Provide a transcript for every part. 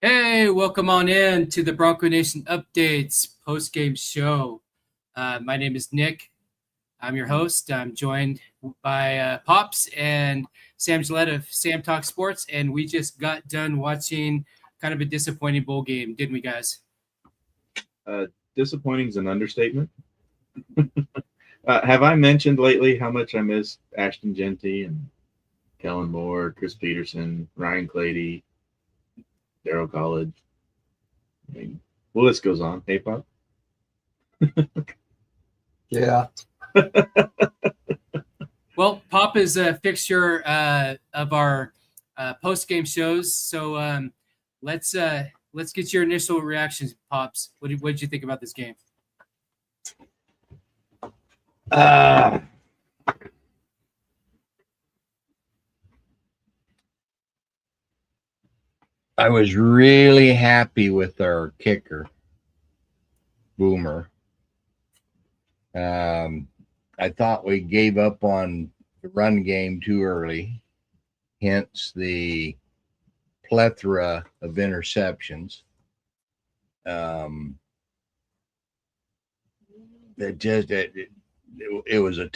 Hey, welcome on in to the Bronco Nation Updates post-game show. My name is Nick. I'm your host. I'm joined by Pops and Sam Gillette of Sam Talk Sports, and we just got done watching kind of a disappointing bowl game, didn't we, guys? Disappointing is an understatement. Have I mentioned lately how much I miss Ashton Genty and Kellen Moore, Chris Peterson, Ryan Clady, Daryl College? I mean, the list goes on. Hey, Pop? Yeah. Well, Pop is a fixture of our post-game shows, so let's get your initial reactions, Pops. What did you think about this game? I was really happy with our kicker, Boomer. I thought we gave up on the run game too early, hence the plethora of interceptions. It was a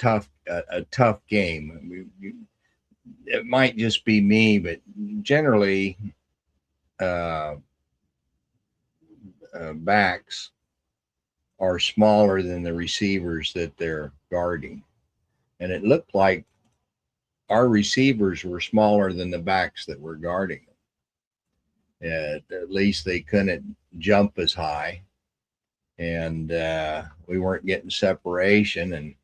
tough game. It might just be me, but generally, backs are smaller than the receivers that they're guarding. And it looked like our receivers were smaller than the backs that were guarding them. At least they couldn't jump as high. And we weren't getting separation.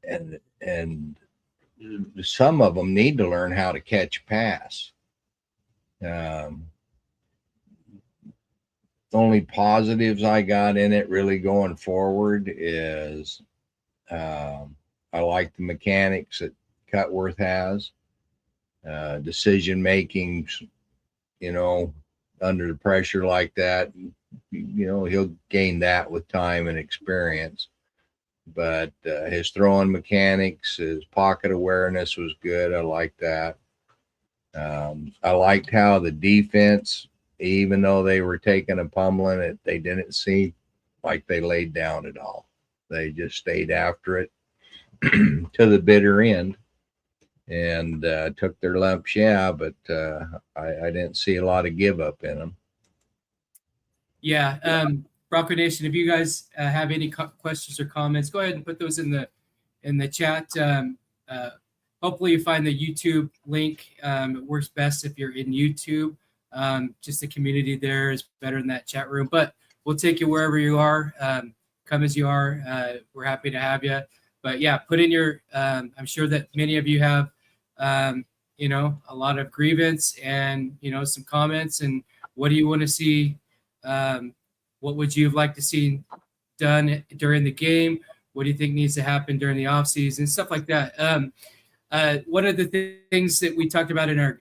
And some of them need to learn how to catch pass. Only positives I got in it really going forward is I like the mechanics that Cutworth has, decision making, under the pressure like that, he'll gain that with time and experience. But his throwing mechanics, his pocket awareness was good. I liked that. I liked how the defense, even though they were taking a pummeling, they didn't seem like they laid down at all. They just stayed after it to the bitter end and took their lumps. Yeah, but I didn't see a lot of give up in them. Yeah, Bronco Nation, if you guys have any questions or comments, go ahead and put those in the chat. Hopefully you find the YouTube link. It works best if you're in YouTube. Just the community there is better than that chat room, but we'll take you wherever you are. Come as you are. We're happy to have you. But yeah, put in your, I'm sure that many of you have, a lot of grievance and, some comments and what do you want to see? What would you have liked to see done during the game? What do you think needs to happen during the offseason? Stuff like that. One of the things that we talked about in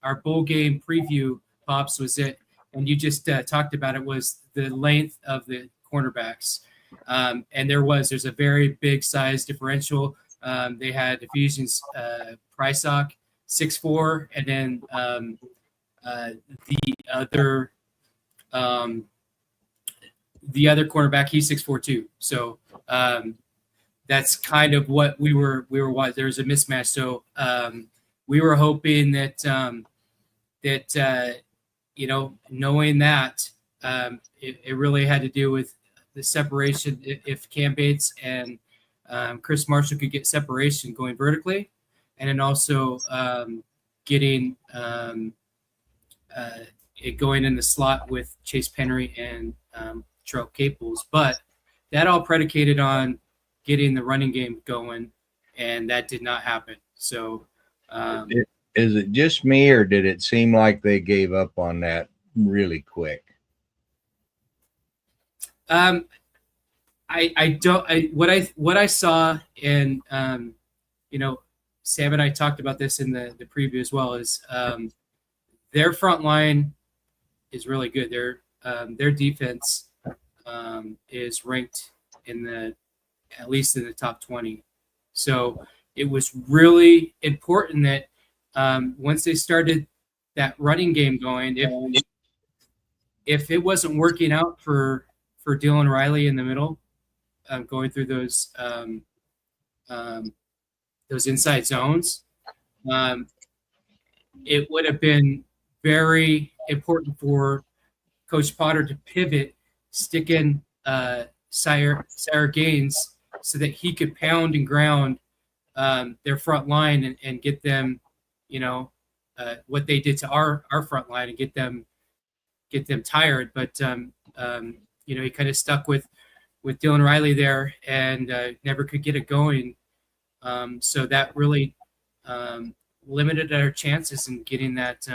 our bowl game preview, Pops, was it, and you just talked about it, was the length of the cornerbacks. And there's a very big size differential. They had Ephesians Prysock, 6'4", and then the other cornerback, he's 6'4" too. So that's kind of what we were watching. There's a mismatch. So we were hoping that knowing that it really had to do with the separation. If Cam Bates and Chris Marshall could get separation going vertically, and then also getting it going in the slot with Chase Penry and Terrell Caples, but that all predicated on getting the running game going, and that did not happen. So is it just me, or did it seem like they gave up on that really quick? What I saw, and Sam and I talked about this in the preview as well, is their front line is really good. Their defense is ranked at least in the top 20. So it was really important that once they started that running game going. If it wasn't working out for Dylan Riley in the middle, going through those inside zones, it would have been very important for Coach Potter to pivot, stick in Sire Gaines so that he could pound and ground their front line and get them, what they did to our front line and get them tired. But he kind of stuck with Dylan Riley there and never could get it going. So that really limited our chances in getting that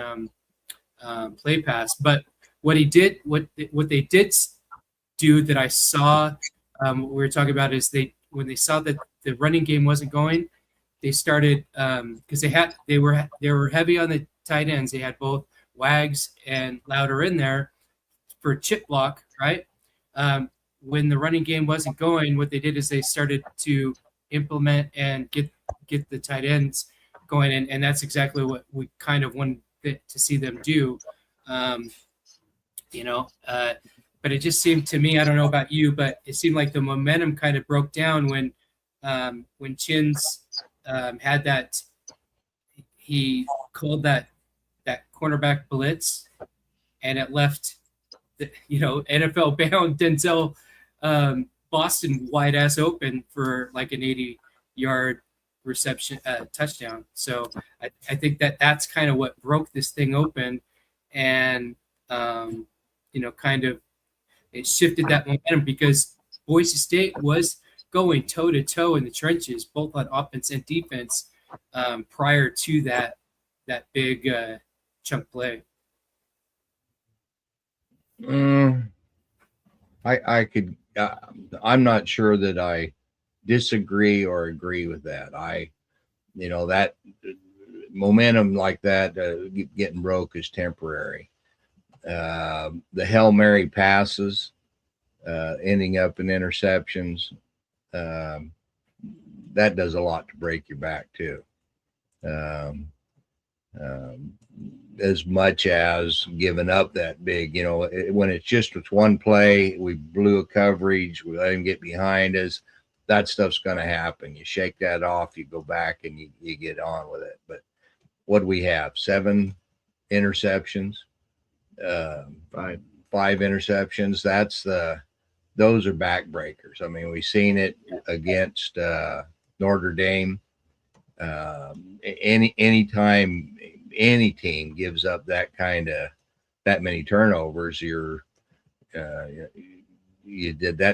play pass. But what they did do that I saw, what we were talking about is when they saw that the running game wasn't going, they started because they were heavy on the tight ends. They had both Wags and Louder in there for chip block, right? When the running game wasn't going, what they did is they started to implement and get the tight ends going, and that's exactly what we kind of wanted to see them do. But it just seemed to me, I don't know about you, but it seemed like the momentum kind of broke down when Chins had that, he called that cornerback blitz, and it left NFL bound Denzel Boston wide ass open for like an 80-yard reception touchdown. So I think that's kind of what broke this thing open, and kind of it shifted that momentum because Boise State was going toe to toe in the trenches, both on offense and defense, prior to that big chunk play. I could. I'm not sure that I disagree or agree with that. That momentum like that getting broke is temporary. The Hail Mary passes ending up in interceptions, that does a lot to break your back too. As much as giving up that big, when it's just with one play, we blew a coverage, we let him get behind us, that stuff's going to happen. You shake that off, you go back and you get on with it. But what do we have? 7 interceptions, 5 interceptions. Those are backbreakers. I mean, we've seen it against Notre Dame. Anytime any team gives up that many turnovers, that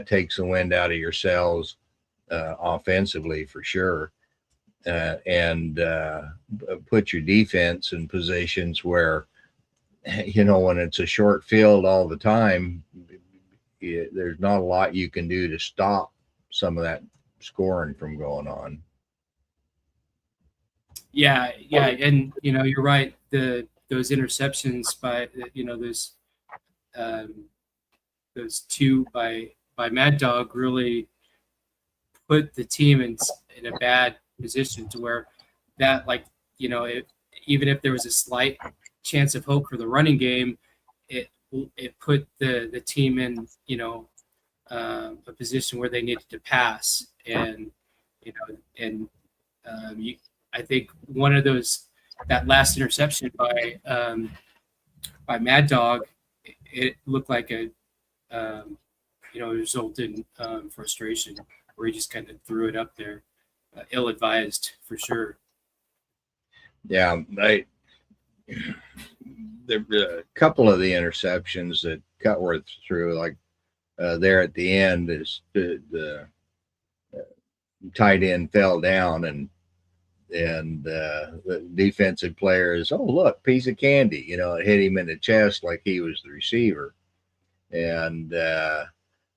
takes the wind out of your sails offensively for sure, and put your defense in positions where, when it's a short field all the time, there's not a lot you can do to stop some of that scoring from going on. Yeah, and you're right. Those interceptions by those 2 by Mad Dog really put the team in a bad position to where that, even if there was a slight chance of hope for the running game, it put the team in a position where they needed to pass, and I think one of that last interception by Mad Dog, it looked like it resulted in frustration where he just kind of threw it up there, ill-advised for sure. Yeah, there were a couple of the interceptions that Cutworth threw, like there at the end, is the tight end fell down and the defensive players, oh look, piece of candy, it hit him in the chest like he was the receiver, and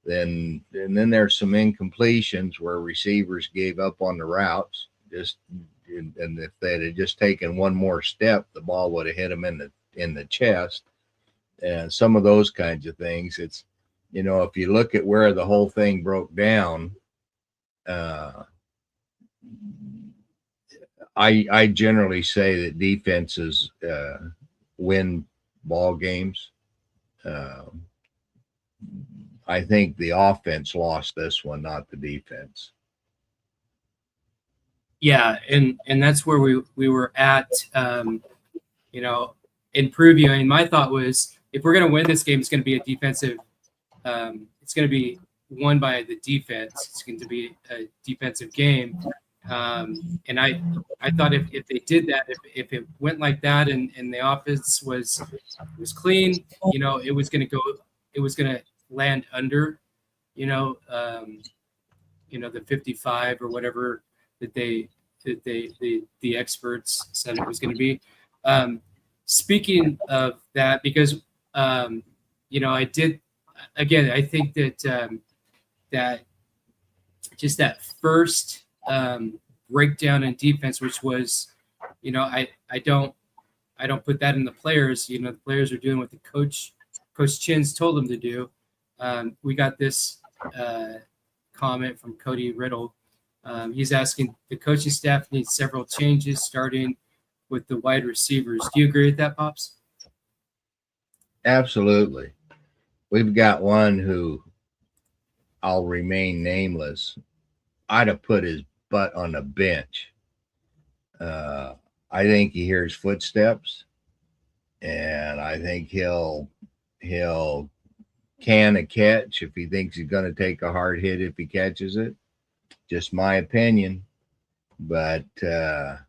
then there's some incompletions where receivers gave up on the routes, and if they had just taken one more step, the ball would have hit him in the chest, and some of those kinds of things. It's if you look at where the whole thing broke down, I generally say that defenses win ball games. I think the offense lost this one, not the defense. Yeah, and that's where we were at. You know, in previewing, my thought was if we're going to win this game, it's going to be a defensive. It's going to be won by the defense. It's going to be a defensive game. And I thought if they did that, if it went like that, and the offense was clean, you know, it was going to land under, the 55 or whatever that the experts said it was going to be. Speaking of that, because I did again. I think that that just that first breakdown in defense, which was, I don't put that in the players. The players are doing what the Coach Chins told them to do. We got this comment from Cody Riddle. He's asking the coaching staff needs several changes, starting with the wide receivers. Do you agree with that, Pops? Absolutely. We've got one who I'll remain nameless. I'd have put his butt on the bench. I think he hears footsteps, and I think he'll can a catch if he thinks he's going to take a hard hit if he catches it. Just my opinion. But our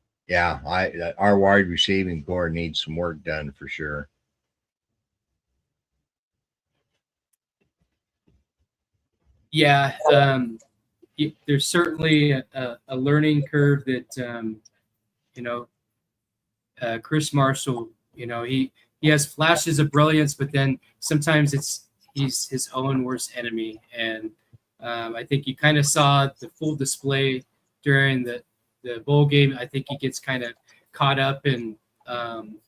wide receiving core needs some work done for sure. Yeah, there's certainly a learning curve that Chris Marshall. He has flashes of brilliance, but then sometimes he's his own worst enemy, and I think you kind of saw the full display during the bowl game. I think he gets kind of caught up in and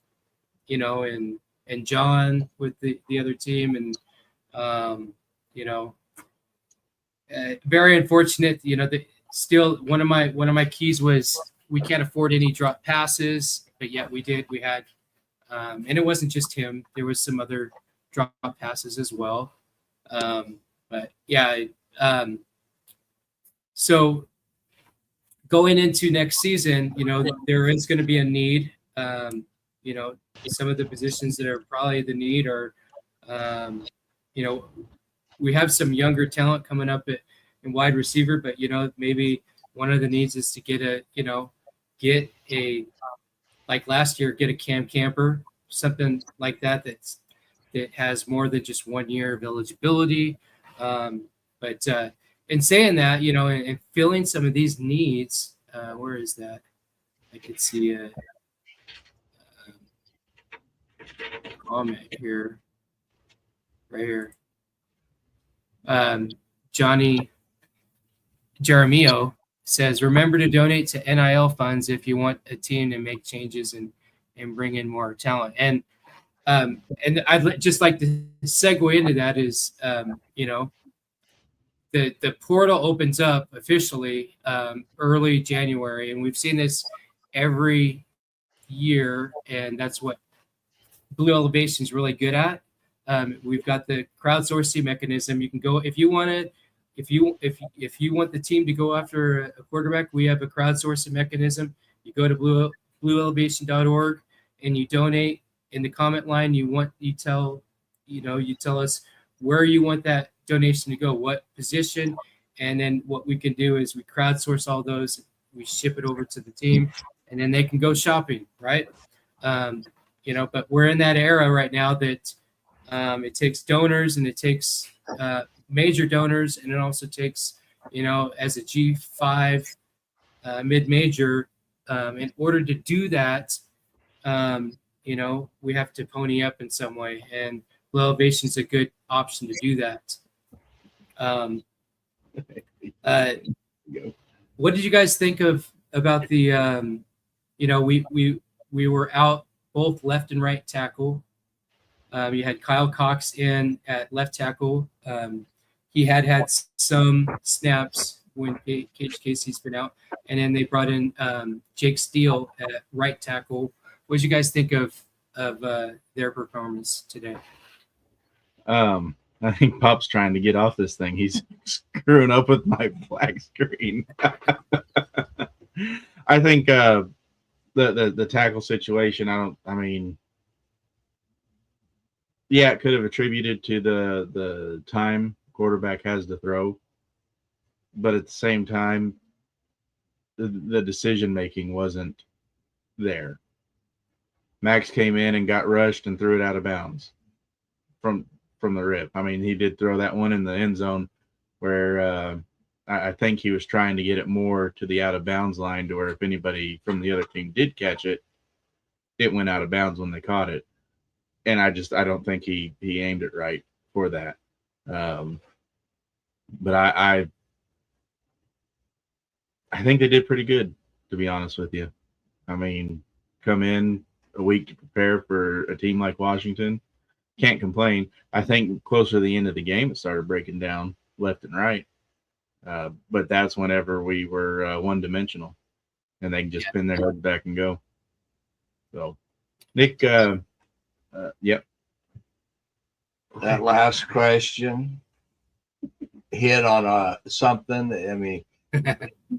John with the other team, and very unfortunate. Still one of my keys was we can't afford any drop passes, but yet we did. We had, and it wasn't just him. There was some other drop passes as well. But yeah, so going into next season, there is going to be a need. Some of the positions that are probably the need are, we have some younger talent coming up in wide receiver, but maybe one of the needs is to get a like last year, get a Cam Camper, something like that that has more than just 1 year of eligibility. But in saying that, and filling some of these needs, where is that? I could see a comment here, right here. Johnny Jeremio says, remember to donate to NIL funds if you want a team to make changes and bring in more talent. And I'd just like to segue into that is, the portal opens up officially early January, and we've seen this every year, and that's what Blue Elevation is really good at. We've got the crowdsourcing mechanism. You can go if you want to, if you want the team to go after a quarterback, we have a crowdsourcing mechanism. You go to blueelevation.org and you donate. In the comment line, you tell us where you want that donation to go, what position, and then what we can do is we crowdsource all those, we ship it over to the team, and then they can go shopping, right? But we're in that era right now that it takes donors, and it takes major donors, and it also takes, as a G5 mid-major, in order to do that, we have to pony up in some way, and Blue Elevation is a good option to do that. What did you guys think about the, we were out both left and right tackle. You had Kyle Cox in at left tackle. He had some snaps when Cage Casey's been out, and then they brought in Jake Steele at right tackle. What did you guys think of of their performance today. I think Pop's trying to get off this thing. He's screwing up with my black screen. I think the tackle situation. Yeah, it could have attributed to the time quarterback has to throw, but at the same time, the decision making wasn't there. Max came in and got rushed and threw it out of bounds from the rip. I mean, he did throw that one in the end zone where I think he was trying to get it more to the out of bounds line to where if anybody from the other team did catch it, it went out of bounds when they caught it. And I don't think he aimed it right for that. But I think they did pretty good, to be honest with you. I mean, come in a week to prepare for a team like Washington. Can't complain. I think closer to the end of the game, it started breaking down left and right. But that's whenever we were one-dimensional, and they can just pin their head back and go. So, Nick, yep. That last question hit on something. I mean,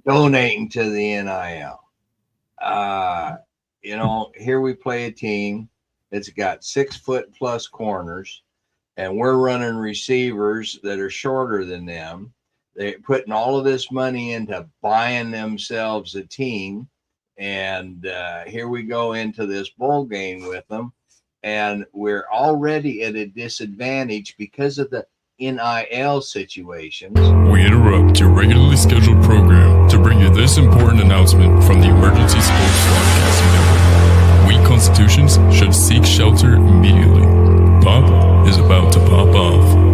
donating to the NIL. Here we play a team that's got 6-foot+ corners, and we're running receivers that are shorter than them. They're putting all of this money into buying themselves a team, and here we go into this bowl game with them, and we're already at a disadvantage because of the NIL situations. We interrupt your regularly scheduled program to bring you this important announcement from the Emergency Sports Broadcasting Network. Weak constitutions should seek shelter immediately. Pop is about to pop off.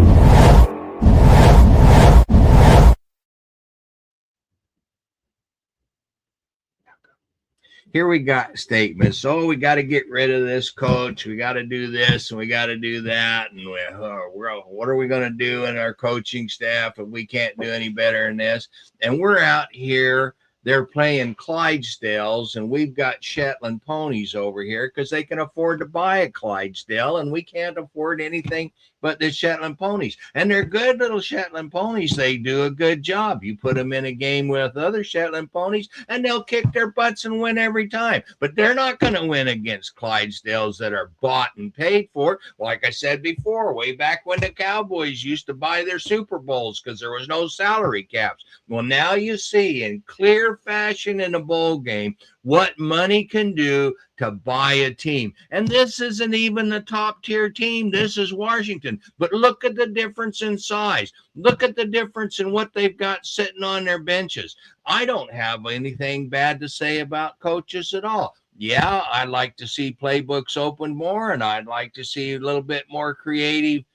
Here we got statements. Oh, we got to get rid of this coach. We got to do this and we got to do that. And what are we going to do in our coaching staff if we can't do any better than this? And we're out here. They're playing Clydesdales, and we've got Shetland ponies over here because they can afford to buy a Clydesdale, and we can't afford anything but the Shetland ponies. And they're good little Shetland ponies. They do a good job. You put them in a game with other Shetland ponies, and they'll kick their butts and win every time. But they're not going to win against Clydesdales that are bought and paid for. Like I said before, way back when the Cowboys used to buy their Super Bowls because there was no salary caps. Well, now you see in clear fashion in a bowl game what money can do to buy a team. And this isn't even the top tier team. This is Washington. But look at the difference in size. Look at the difference in what they've got sitting on their benches. I don't have anything bad to say about coaches at all. Yeah, I'd like to see playbooks open more, and I'd like to see a little bit more creative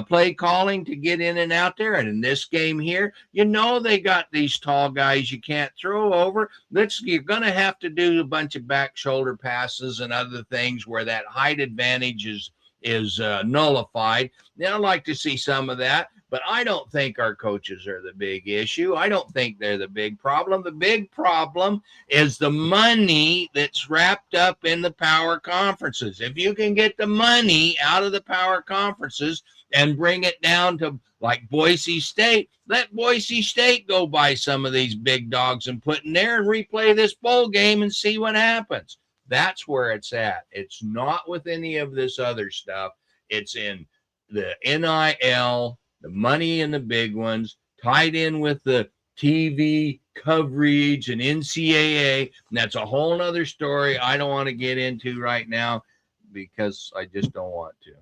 play calling to get in and out there. And in this game here, they got these tall guys you can't throw over. You're going to have to do a bunch of back shoulder passes and other things where that height advantage is nullified. I'd like to see some of that, but I don't think our coaches are the big issue. I don't think they're the big problem. The big problem is the money that's wrapped up in the power conferences. If you can get the money out of the power conferences and bring it down to like Boise State, let Boise State go buy some of these big dogs and put in there and replay this bowl game and see what happens. That's where it's at. It's not with any of this other stuff. It's in the NIL, the money in the big ones, tied in with the TV coverage and NCAA. And that's a whole nother story I don't want to get into right now because I just don't want to.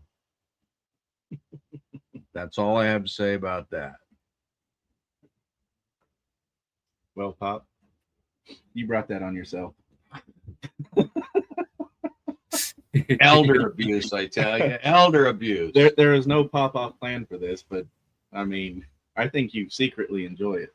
That's all I have to say about that. Well, Pop, you brought that on yourself. Elder abuse, I tell you. Elder abuse. There is no pop-off plan for this, but, I mean, I think you secretly enjoy it.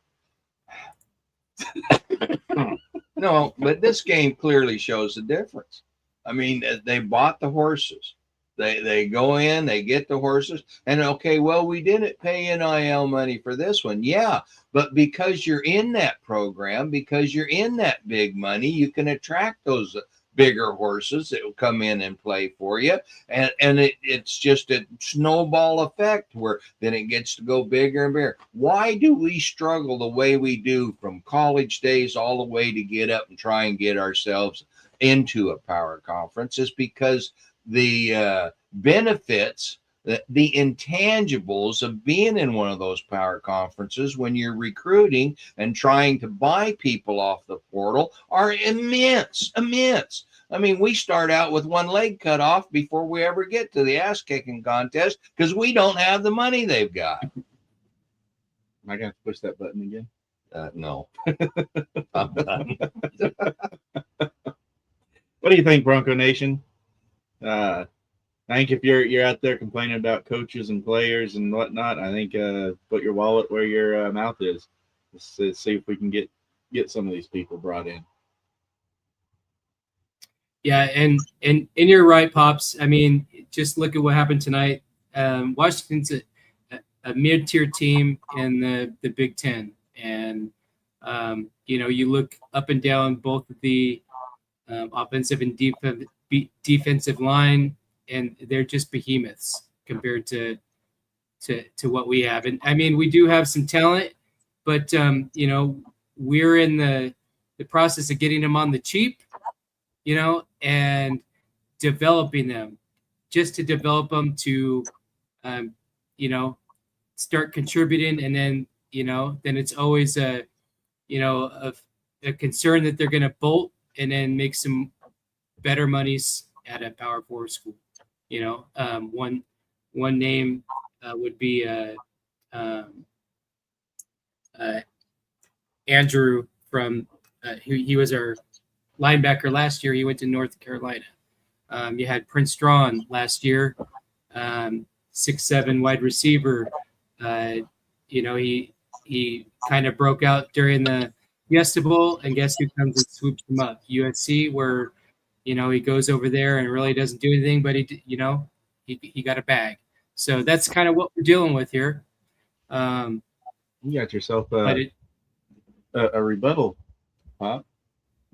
No, but this game clearly shows the difference. I mean, they bought the horses. They go in, they get the horses, and okay, well, we didn't pay NIL money for this one. Yeah, but because you're in that program, because you're in that big money, you can attract those bigger horses that will come in and play for you. And it's just a snowball effect where then it gets to go bigger and bigger. Why do we struggle the way we do from college days all the way to get up and try and get ourselves into a power conference? Is because the benefits, the intangibles of being in one of those power conferences when you're recruiting and trying to buy people off the portal are immense. I mean, we start out with one leg cut off before we ever get to the ass kicking contest because we don't have the money they've got. Am I going to push that button again? No. I'm done. What do you think, Bronco Nation? I think if you're out there complaining about coaches and players and whatnot, I think put your wallet where your mouth is. Let's see if we can get some of these people brought in. Yeah, and you're right, Pops. I mean, just look at what happened tonight. Washington's a mid-tier team in the Big Ten, and you look up and down both of the offensive and defensive line, and they're just behemoths compared to what we have. And I mean, we do have some talent, but we're in the process of getting them on the cheap, and developing them, just to develop them to start contributing. And then then it's always a concern that they're going to bolt and then make some better monies at a Power 4 school. One name would be Andrew from he was our linebacker last year. He went to North Carolina. You had Prince Strawn last year, 6'7" wide receiver. He kind of broke out during the Fiesta Bowl, and guess who comes and swoops him up? USC, where he goes over there and really doesn't do anything, but he got a bag. So that's kind of what we're dealing with here. You got yourself a rebuttal, Pop.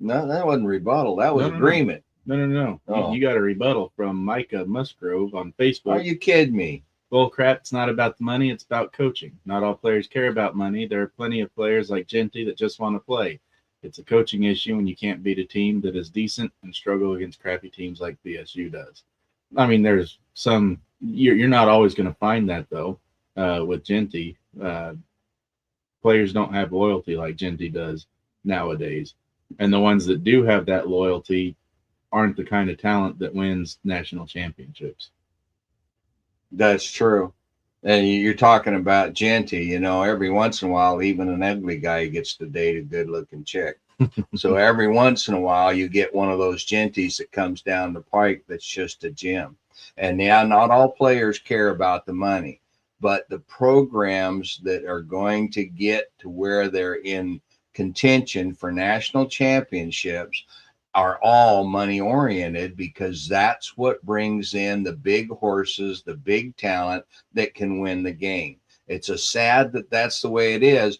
No, that wasn't rebuttal. That was agreement. No. Oh. You got a rebuttal from Micah Musgrove on Facebook. Are you kidding me? Bull crap, it's not about the money, it's about coaching. Not all players care about money. There are plenty of players like Genty that just want to play. It's a coaching issue when you can't beat a team that is decent and struggle against crappy teams like BSU does. I mean, there's some – you're not always going to find that, though, with Genty. Players don't have loyalty like Genty does nowadays. And the ones that do have that loyalty aren't the kind of talent that wins national championships. That's true. And you're talking about Genty, every once in a while, even an ugly guy gets to date a good looking chick. So every once in a while, you get one of those Genties that comes down the pike that's just a gem. And yeah, not all players care about the money, but the programs that are going to get to where they're in contention for national championships are all money oriented, because that's what brings in the big horses, the big talent that can win the game. It's a sad that that's the way it is.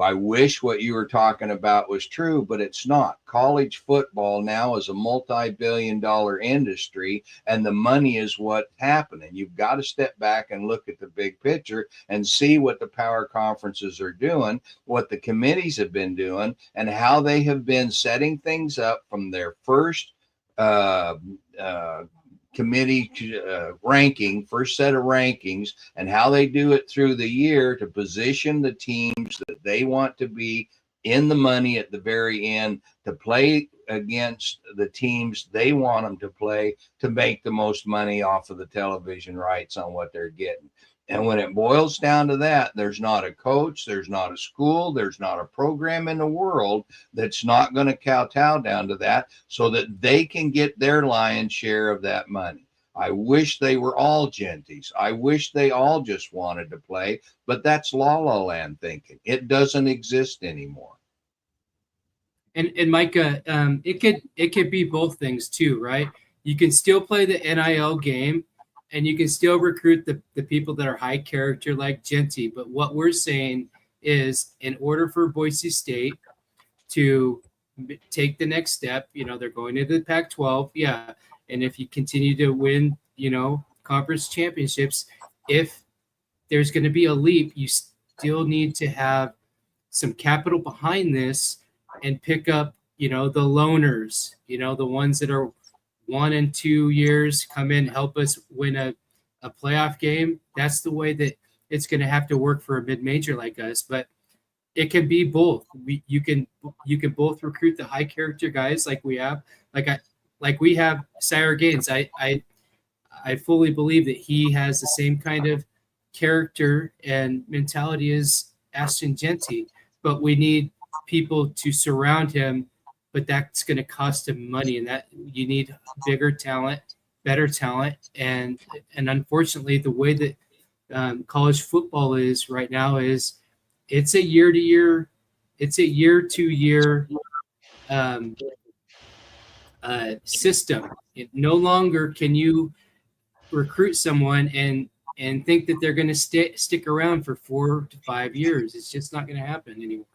I wish what you were talking about was true, but it's not. College football now is a multi-billion-dollar industry, and the money is what's happening. You've got to step back and look at the big picture and see what the power conferences are doing, what the committees have been doing, and how they have been setting things up from their first committee ranking, first set of rankings, and how they do it through the year to position the teams that they want to be in the money at the very end, to play against the teams they want them to play, to make the most money off of the television rights on what they're getting. And when it boils down to that, there's not a coach, there's not a school, there's not a program in the world that's not going to kowtow down to that so that they can get their lion's share of that money. I wish they were all Genties. I wish they all just wanted to play, but that's La La Land thinking. It doesn't exist anymore. And Micah, it could be both things too, right? You can still play the NIL game, and you can still recruit the people that are high character like Genty. But what we're saying is, in order for Boise State to take the next step. They're going into the Pac-12, yeah. And if you continue to win, conference championships, if there's going to be a leap, you still need to have some capital behind this and pick up, the loaners, the ones that are 1 and 2 years, come in, help us win a playoff game. That's the way that it's going to have to work for a mid-major like us. But it can be both. You can both recruit the high character guys like we have, like we have Sire Gaines. I fully believe that he has the same kind of character and mentality as Ashton Genty, but we need people to surround him. But that's going to cost him money, and that you need bigger talent, better talent, and unfortunately, the way that college football is right now is it's a year-to-year system. No longer can you recruit someone and think that they're going to stick around for 4 to 5 years. It's just not going to happen anymore,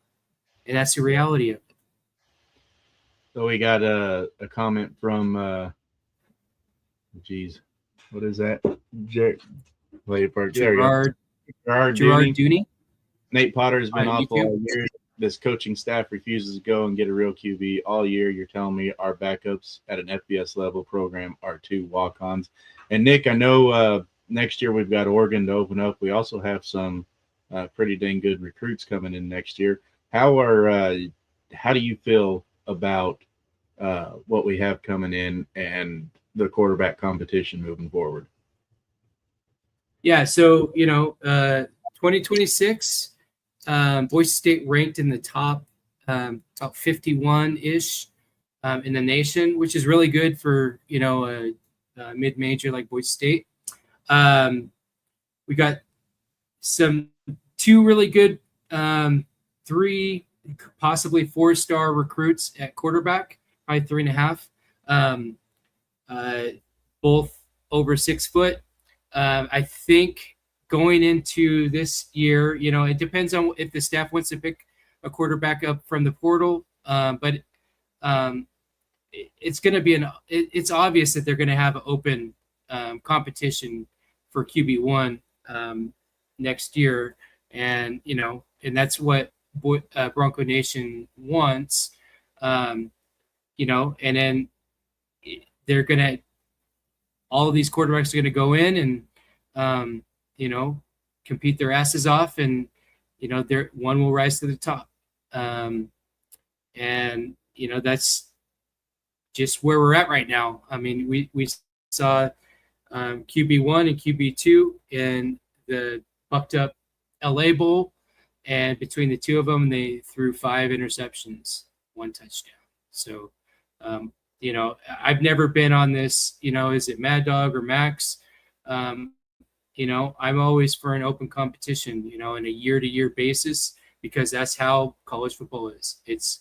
and that's the reality of it. So we got a comment from, what is that? Gerard Dooney. Nate Potter has been On awful YouTube. all year. This coaching staff refuses to go and get a real QB all year. You're telling me our backups at an FBS level program are 2 walk-ons. And Nick, I know next year we've got Oregon to open up. We also have some pretty dang good recruits coming in next year. How do you feel about what we have coming in and the quarterback competition moving forward? Yeah, so 2026, Boise State ranked in the top 51-ish in the nation, which is really good for a mid-major like Boise State. We got 2 really good 3, possibly 4-star recruits at quarterback, probably 3.5, both over 6 foot. I think going into this year, it depends on if the staff wants to pick a quarterback up from the portal, but it's going to be it's obvious that they're going to have open competition for QB1 next year, and and that's what Bronco Nation wants, and then they're going to, all of these quarterbacks are going to go in and, compete their asses off, and, one will rise to the top. And, that's just where we're at right now. I mean, we saw QB1 and QB2 in the bucked up LA Bowl, and between the 2 of them, they threw 5 interceptions, 1 touchdown. So, I've never been on this, is it Mad Dog or Max? I'm always for an open competition, on a year-to-year basis, because that's how college football is. It's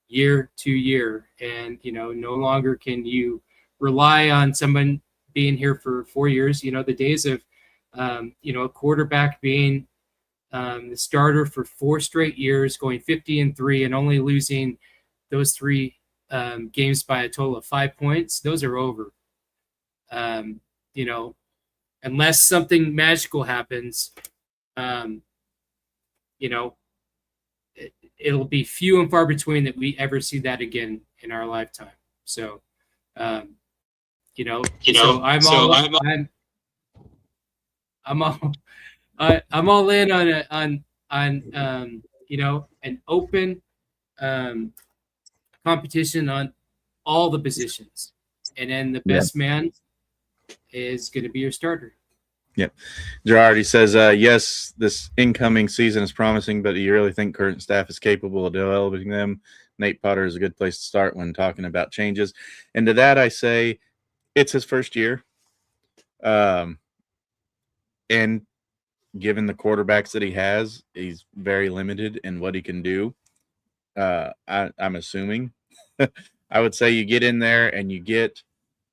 year to year, and, no longer can you rely on someone being here for 4 years. The days of, a quarterback being the starter for 4 straight years, going 50-3 and only losing those 3 games by a total of 5 points, those are over. Unless something magical happens, it'll be few and far between that we ever see that again in our lifetime. So, I'm all in on an open competition on all the positions, and then the best man is going to be your starter. Yep. Gerard, he says, yes, this incoming season is promising, but do you really think current staff is capable of developing them? Nate Potter is a good place to start when talking about changes. And to that, I say it's his first year. And given the quarterbacks that he has, he's very limited in what he can do. I'm assuming. I would say you get in there and you get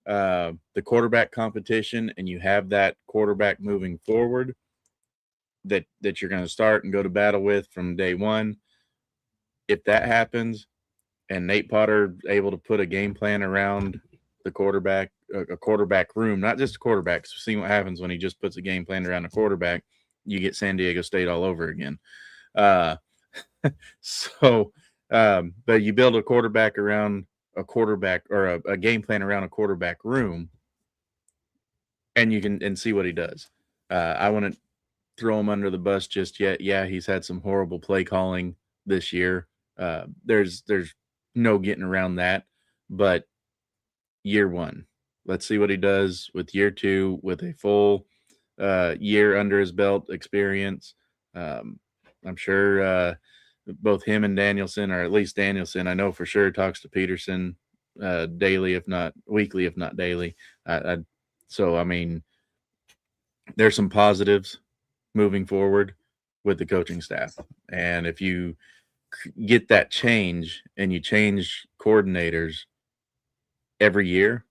the quarterback competition, and you have that quarterback moving forward that you're going to start and go to battle with from day one. If that happens, and Nate Potter able to put a game plan around the quarterback, a quarterback room, not just a quarterback. So see what happens when he just puts a game plan around a quarterback. You get San Diego State all over again. But you build a quarterback around a quarterback, or a game plan around a quarterback room, and you can see what he does. I wouldn't throw him under the bus just yet. Yeah, he's had some horrible play calling this year. There's no getting around that. But year one, let's see what he does with year two, with a full year under his belt experience. I'm sure both him and Danielson, or at least Danielson, I know for sure talks to Peterson daily, if not weekly, if not daily. So, I mean, there's some positives moving forward with the coaching staff. And if you get that change and you change coordinators every year,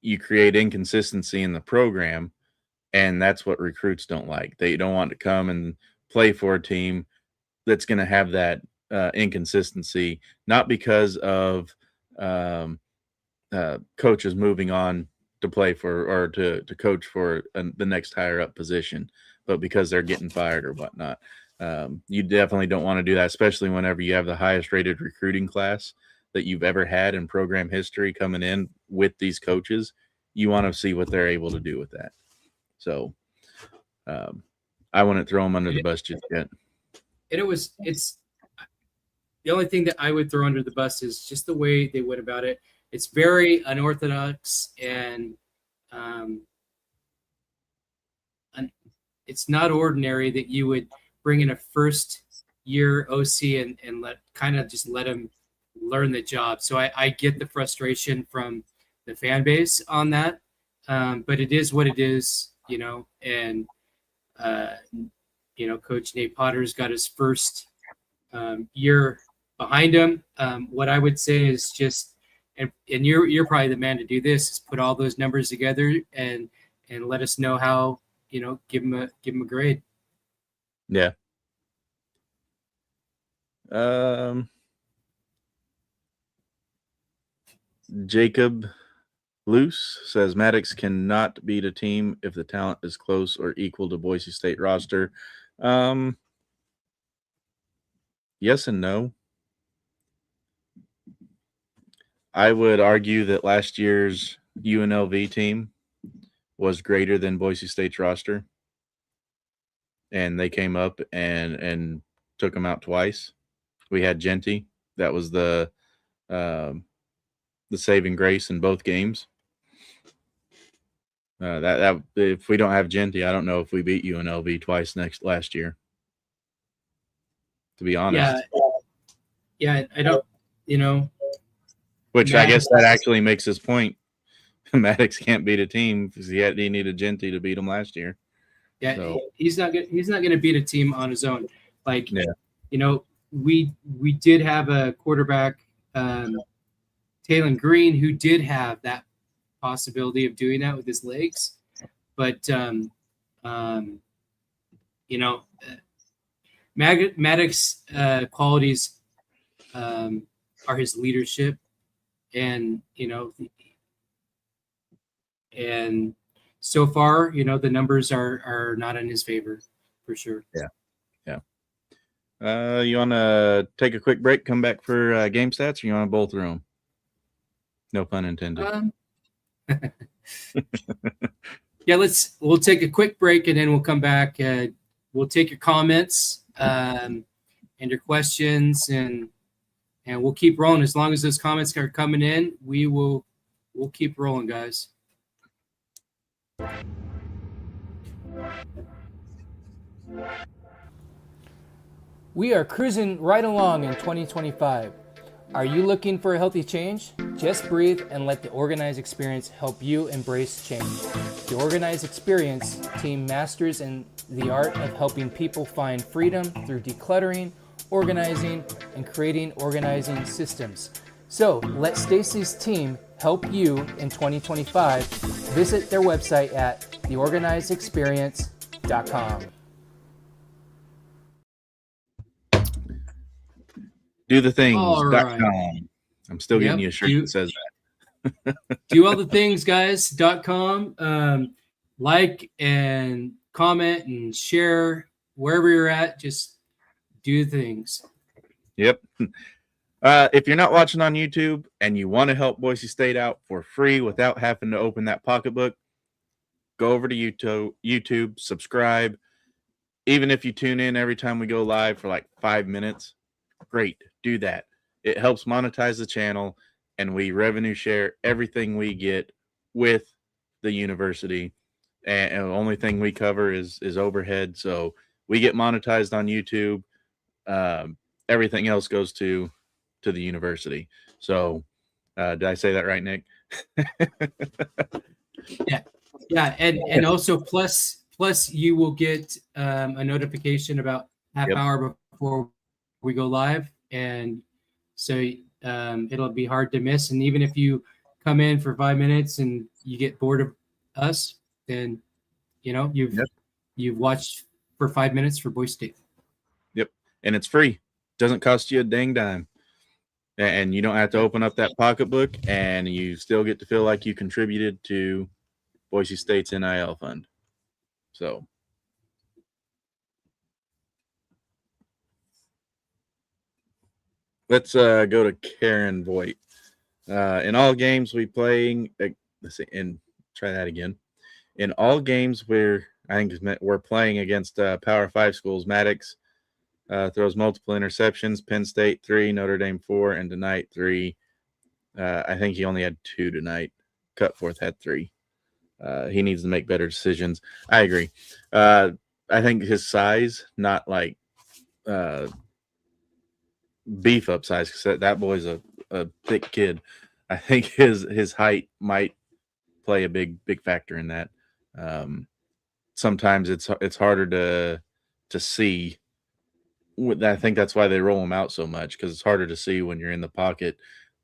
you create inconsistency in the program. And that's what recruits don't like. They don't want to come and play for a team that's going to have that inconsistency, not because of coaches moving on to play for, or to coach for the next higher up position, but because they're getting fired or whatnot. You definitely don't want to do that, especially whenever you have the highest rated recruiting class that you've ever had in program history coming in with these coaches. You want to see what they're able to do with that. So I wouldn't throw them under the bus just yet. It's the only thing that I would throw under the bus is just the way they went about it. It's very unorthodox, and it's not ordinary that you would bring in a first year OC and let him learn the job. So I get the frustration from the fan base on that. But it is what it is, and Coach Nate Potter's got his first year behind him. What I would say is just, and you're probably the man to do this, is put all those numbers together and let us know how, give him a grade. Yeah. Jacob Luce says Maddox cannot beat a team if the talent is close or equal to Boise State roster. Yes and no. I would argue that last year's UNLV team was greater than Boise State's roster, and they came up and took them out twice. We had Genty. That was the saving grace in both games. That if we don't have Genty, I don't know if we beat UNLV twice last year. To be honest. Yeah, I don't, Which Maddox, I guess that actually makes his point. Maddox can't beat a team because he needed Genty to beat him last year. Yeah, so he's not going to beat a team on his own. Like, we did have a quarterback, Taylon Green, who did have that possibility of doing that with his legs, but Maddox qualities are his leadership, and and so far, the numbers are not in his favor for sure. Yeah. You want to take a quick break, come back for game stats, or you want to bowl through them? No pun intended. Yeah, we'll take a quick break and then we'll come back. We'll take your comments and your questions, and we'll keep rolling. As long as those comments are coming in, we'll keep rolling, guys. We are cruising right along in 2025. Are you looking for a healthy change? Just breathe and let the Organized Experience help you embrace change. The Organized Experience team masters in the art of helping people find freedom through decluttering, organizing, and creating organizing systems. So let Stacy's team help you in 2025. Visit their website at theorganizedexperience.com. dothethings.com. I'm still getting you a shirt that says that. doallthethings.com. Like and comment and share wherever you're at. Just do things. Yep. If you're not watching on YouTube and you want to help Boise State out for free without having to open that pocketbook, go over to YouTube, subscribe. Even if you tune in every time we go live for like 5 minutes, great, do that. It helps monetize the channel, and we revenue share everything we get with the university. And the only thing we cover is overhead. So we get monetized on YouTube. Everything else goes to the university. So did I say that right, Nick? Yeah. And also plus you will get a notification about half hour before we go live. And so it'll be hard to miss. And even if you come in for 5 minutes and you get bored of us, then you've watched for 5 minutes for Boise State. Yep. And it's free. Doesn't cost you a dang dime. And you don't have to open up that pocketbook, and you still get to feel like you contributed to Boise State's NIL fund. So let's go to Karen Voigt. In all games we playing, let's see, and try that again. In all games where I think we're playing against Power 5 schools, Maddox throws multiple interceptions. Penn State 3, Notre Dame 4, and tonight 3. I think he only had 2 tonight. Cutforth had 3. He needs to make better decisions. I agree. I think his size, not like beef up size, because that boy's a thick kid. I think his height might play a big factor in that. Sometimes it's harder to see. I think that's why they roll him out so much, because it's harder to see when you're in the pocket.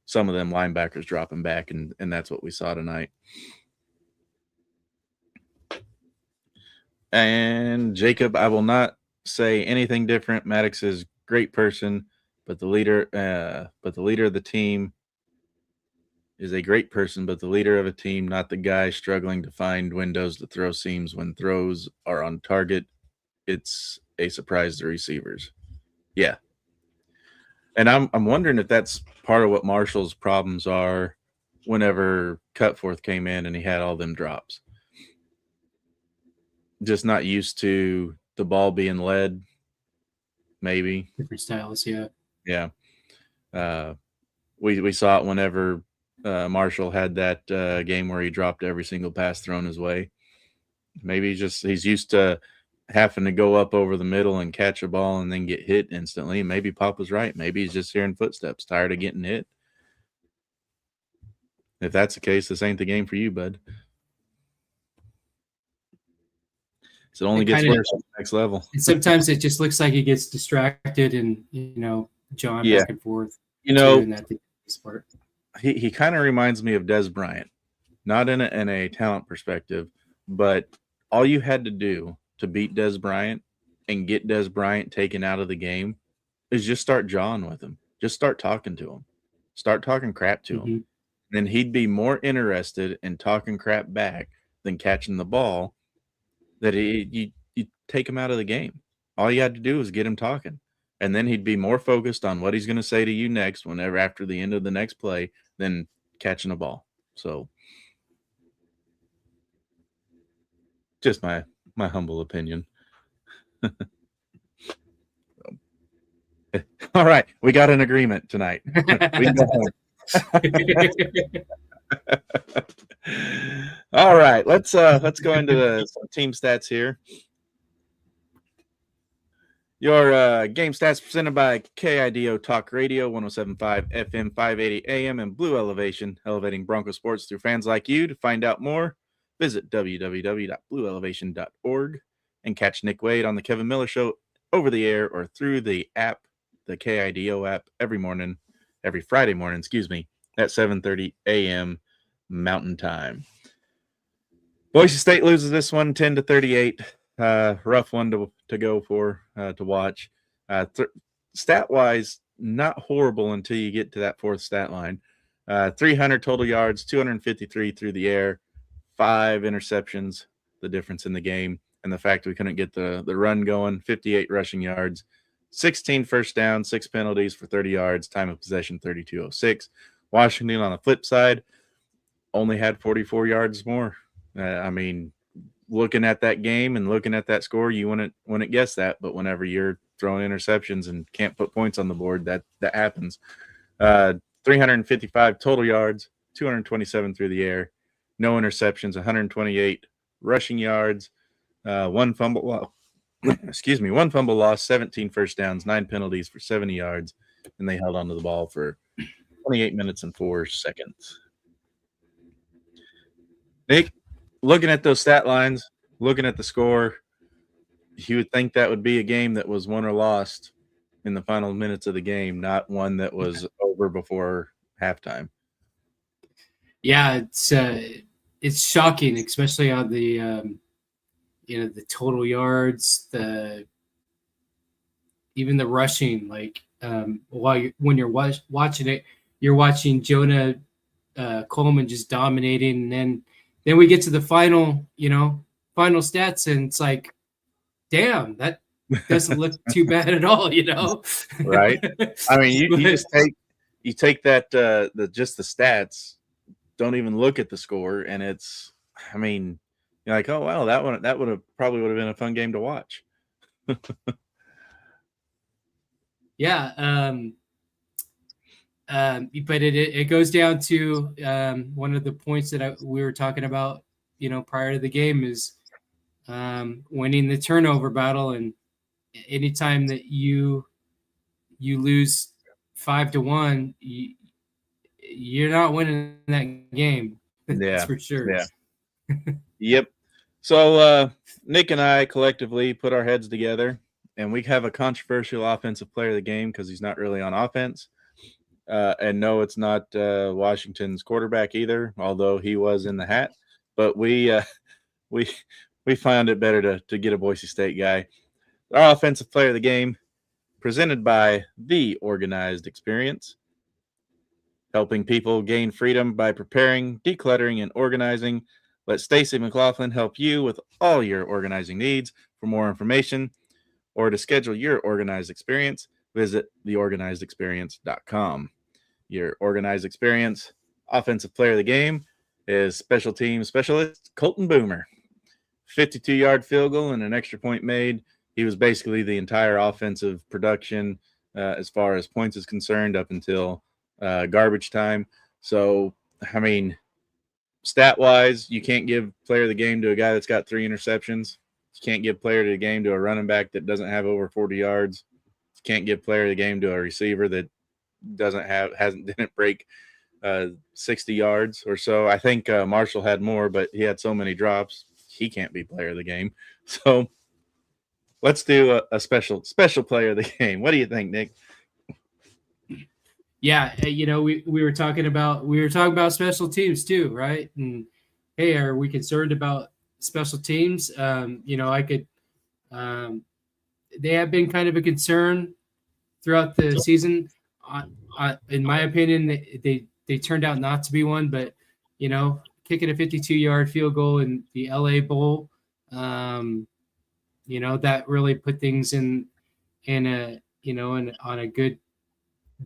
Some of them linebackers dropping back, and that's what we saw tonight. And Jacob, I will not say anything different. Maddox is a great person, but the leader of the team is a great person, but the leader of a team, not the guy struggling to find windows to throw seams when throws are on target. It's a surprise to receivers. Yeah. And I'm wondering if that's part of what Marshall's problems are whenever Cutforth came in and he had all them drops. Just not used to the ball being led, maybe. Different styles, yeah. Yeah. We saw it whenever Marshall had that game where he dropped every single pass thrown his way. Maybe he's used to having to go up over the middle and catch a ball and then get hit instantly. Maybe Pop was right. Maybe he's just hearing footsteps, tired of getting hit. If that's the case, this ain't the game for you, bud. So it only gets worse at the next level. And sometimes it just looks like he gets distracted and, John back and forth. He kind of reminds me of Des Bryant, not in a talent perspective, but all you had to do to beat Des Bryant and get Des Bryant taken out of the game is just start jawing with him. Just start talking to him. Start talking crap to him. Then he'd be more interested in talking crap back than catching the ball. That you take him out of the game. All you had to do was get him talking. And then he'd be more focused on what he's going to say to you next whenever after the end of the next play than catching a ball. So just my humble opinion. All right. We got an agreement tonight. We can go home. All right, let's go into some team stats here. Your game stats presented by KIDO Talk Radio, 107.5 FM, 580 AM, and Blue Elevation, elevating Bronco sports through fans like you. To find out more, visit www.blueelevation.org and catch Nick Wade on the Kevin Miller Show over the air or through the app, the KIDO app, every Friday morning, at 7:30 a.m. Mountain Time. Boise State loses this one 10-38. Rough one to go for, to watch. Stat wise, not horrible until you get to that fourth stat line. 300 total yards, 253 through the air, 5 interceptions, the difference in the game, and the fact we couldn't get the run going, 58 rushing yards, 16 first downs, 6 penalties for 30 yards, time of possession 32:06. Washington, on the flip side, only had 44 yards more. I mean, looking at that game and looking at that score, you wouldn't guess that, but whenever you're throwing interceptions and can't put points on the board, that happens. 355 total yards, 227 through the air, no interceptions, 128 rushing yards, one fumble loss, 17 first downs, 9 penalties for 70 yards, and they held onto the ball for 28 minutes and 4 seconds. Nick, looking at those stat lines, looking at the score, you would think that would be a game that was won or lost in the final minutes of the game, not one that was over before halftime. Yeah, it's shocking, especially on the the total yards, even the rushing. Like when you're watching it, you're watching Jonah Coleman just dominating, and then we get to the final stats, and it's like, damn, that doesn't look too bad at all, Right? I mean, you take that just the stats, don't even look at the score, and it's, I mean, you're like, oh wow, that would have been a fun game to watch. Yeah, but it goes down to one of the points that we were talking about, prior to the game is winning the turnover battle, and anytime that you lose 5-1, you're not winning that game. Yeah, that's for sure. Yeah. Yep. So Nick and I collectively put our heads together, and we have a controversial offensive player of the game because he's not really on offense. And no, it's not Washington's quarterback either, although he was in the hat. But we found it better to get a Boise State guy. Our offensive player of the game, presented by The Organized Experience, helping people gain freedom by preparing, decluttering, and organizing. Let Stacy McLaughlin help you with all your organizing needs. For more information or to schedule your organized experience, visit theorganizedexperience.com. Your organized experience offensive player of the game is special team specialist Colton Boomer. 52-yard field goal and an extra point made. He was basically the entire offensive production as far as points is concerned up until garbage time. So, I mean, stat-wise, you can't give player of the game to a guy that's got 3 interceptions. You can't give player of the game to a running back that doesn't have over 40 yards. You can't give player of the game to a receiver that didn't break 60 yards or so. I think Marshall had more, but he had so many drops, he can't be player of the game. So let's do a special player of the game. What do you think, Nick? Yeah, we were talking about special teams too, right? And hey, are we concerned about special teams? I could. They have been kind of a concern throughout the season. In my opinion, they turned out not to be one, but kicking a 52-yard field goal in the LA Bowl, that really put things in on a good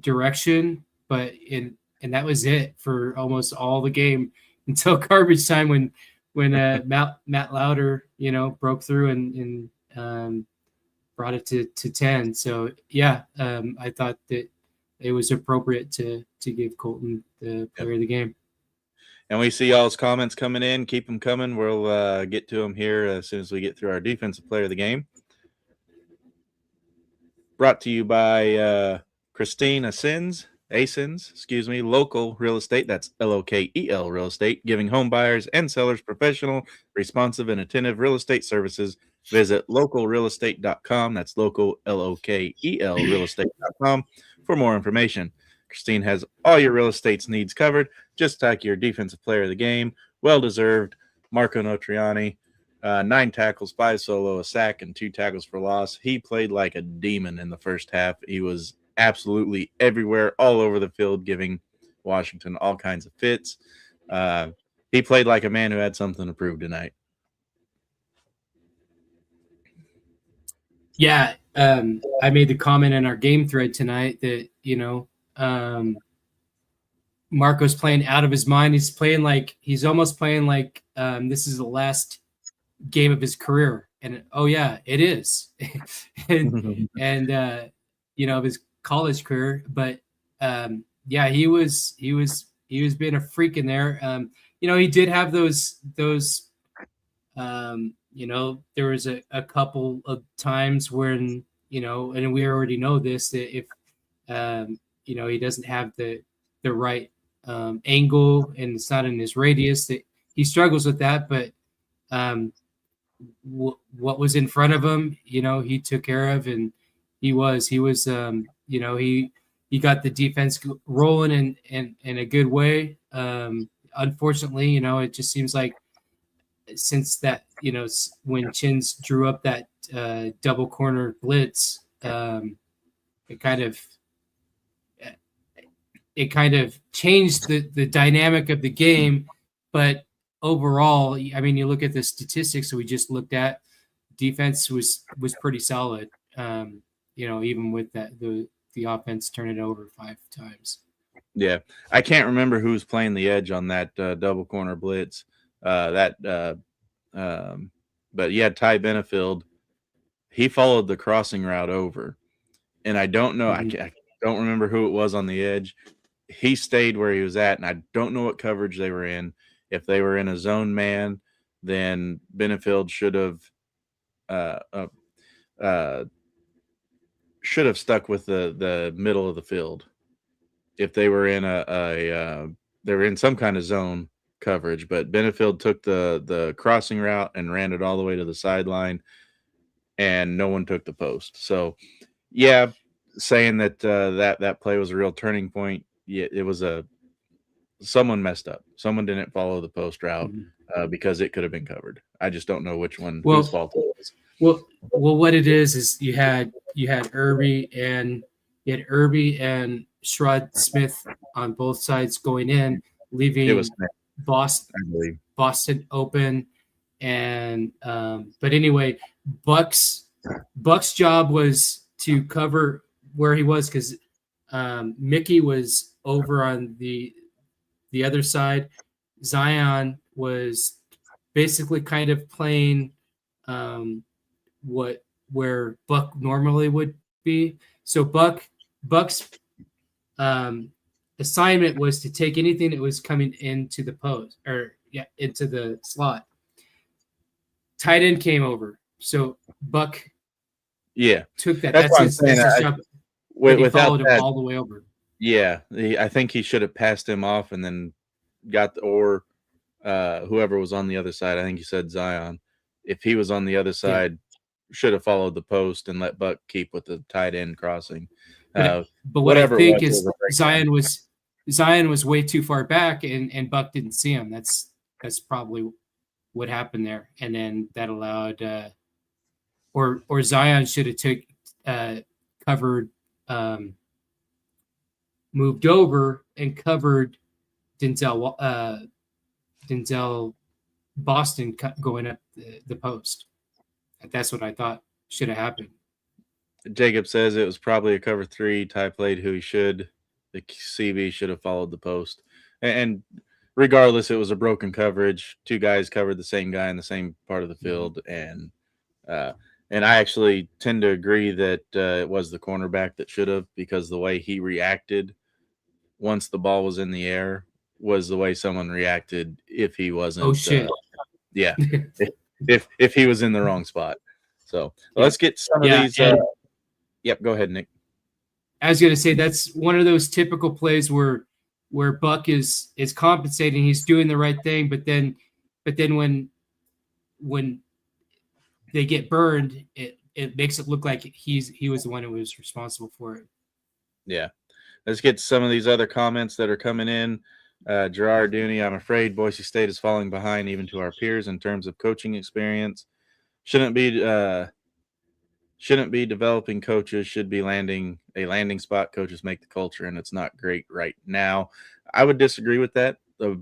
direction. But and that was it for almost all the game until garbage time when Matt Lauder broke through and brought it to 10. So yeah, I thought that it was appropriate to give Colton the player of the game. And we see y'all's comments coming in. Keep them coming. We'll get to them here as soon as we get through our defensive player of the game. Brought to you by Christine Asins, Local Real Estate. That's LOKEL Real Estate, giving home buyers and sellers professional, responsive, and attentive real estate services. Visit localrealestate.com. That's local, LOKEL realestate.com for more information. Christine has all your real estate needs covered, just like your defensive player of the game. Well-deserved. Marco Notriani, 9 tackles, 5 solo, a sack, and 2 tackles for loss. He played like a demon in the first half. He was absolutely everywhere, all over the field, giving Washington all kinds of fits. He played like a man who had something to prove tonight. Yeah, I made the comment in our game thread tonight that Marco's playing out of his mind. He's almost playing like this is the last game of his career, and oh yeah, it is, and of his college career. But yeah, he was being a freak in there. He did have those. There was a couple of times when and we already know this, that if he doesn't have the right angle and it's not in his radius, that he struggles with that. But what was in front of him, he took care of, and he got the defense rolling in a good way. Unfortunately, it just seems like since that, when Chins drew up that double corner blitz, it kind of changed the dynamic of the game. But overall, I mean, you look at the statistics that we just looked at, defense was pretty solid. Even with that, the offense turning it over 5 times. Yeah, I can't remember who was playing the edge on that double corner blitz. But yeah, Ty Benefield, he followed the crossing route over, and I don't know, I don't remember who it was on the edge. He stayed where he was at, and I don't know what coverage they were in. If they were in a zone man, then Benefield should have stuck with the middle of the field. If they were in they were in some kind of zone coverage, but Benefield took the crossing route and ran it all the way to the sideline, and no one took the post. So yeah, saying that that play was a real turning point. Yeah, it was someone messed up. Someone didn't follow the post route because it could have been covered. I just don't know which one whose fault it was. Well, what it is you had Irby and Shrud Smith on both sides going in, leaving Boston open. And but anyway, Buck's job was to cover where he was, because Mickey was over on the other side. Zion was basically kind of playing where Buck normally would be. So Buck's assignment was to take anything that was coming into the post, into the slot. Tight end came over, so Buck took that. That's his job. Without that, all the way over. Yeah, I think he should have passed him off and then got whoever was on the other side. I think he said Zion. If he was on the other side, should have followed the post and let Buck keep with the tight end crossing. But what I think is Zion was way too far back, and Buck didn't see him. That's probably what happened there, and then that allowed, or Zion should have covered, moved over and covered Denzel Boston going up the post. That's what I thought should have happened. Jacob says it was probably a cover 3. Ty played who he should. The CB should have followed the post. And regardless, it was a broken coverage. 2 guys covered the same guy in the same part of the field. And I actually tend to agree that it was the cornerback that should have, because the way he reacted once the ball was in the air was the way someone reacted if he wasn't. Oh, shit. Yeah. if he was in the wrong spot. So let's get some of these. Yep, go ahead, Nick. I was going to say that's one of those typical plays where Buck is compensating. He's doing the right thing, but then when they get burned, it makes it look like he was the one who was responsible for it. Yeah. Let's get some of these other comments that are coming in. Gerard Dooney, I'm afraid Boise State is falling behind even to our peers in terms of coaching experience. Shouldn't shouldn't be developing coaches, should be landing spot. Coaches make the culture, and it's not great right now. I would disagree with that. The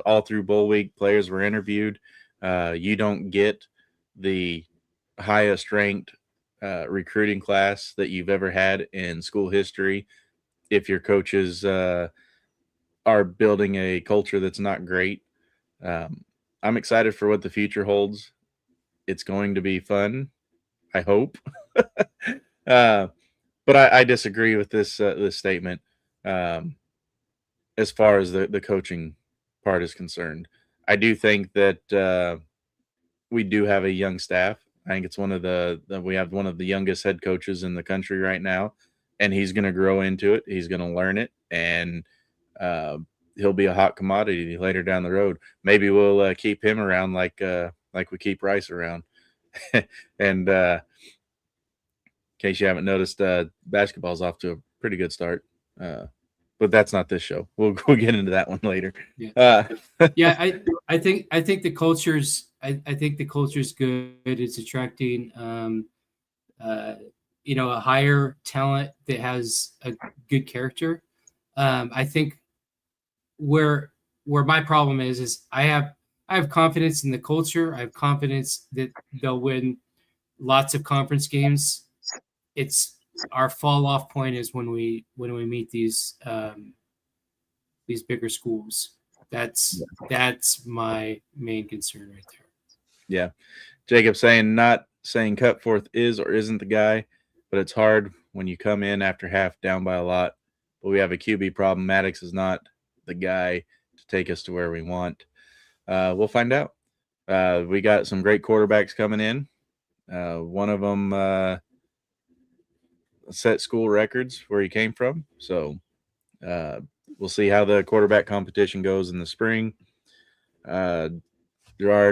all through bowl week players were interviewed. You don't get the highest ranked recruiting class that you've ever had in school history if your coaches are building a culture that's not great. I'm excited for what the future holds. It's going to be fun, I hope. But I disagree with this statement as far as the coaching part is concerned. I do think that we do have a young staff. I think it's we have one of the youngest head coaches in the country right now, and he's going to grow into it. He's going to learn it, and he'll be a hot commodity later down the road. Maybe we'll keep him around like we keep Rice around. And in case you haven't noticed, basketball's off to a pretty good start. But that's not this show. We'll get into that one later. Yeah, I think the culture's good. It's attracting a higher talent that has a good character. I think where my problem is I have confidence in the culture. I have confidence that they'll win lots of conference games. It's our fall off point is when we meet these bigger schools. That's my main concern right there. Yeah. Jacob not saying Cutforth is or isn't the guy, but it's hard when you come in after half down by a lot. But we have a QB problem. Maddox is not the guy to take us to where we want. We'll find out. We got some great quarterbacks coming in. One of them set school records where he came from. So we'll see how the quarterback competition goes in the spring. Gerard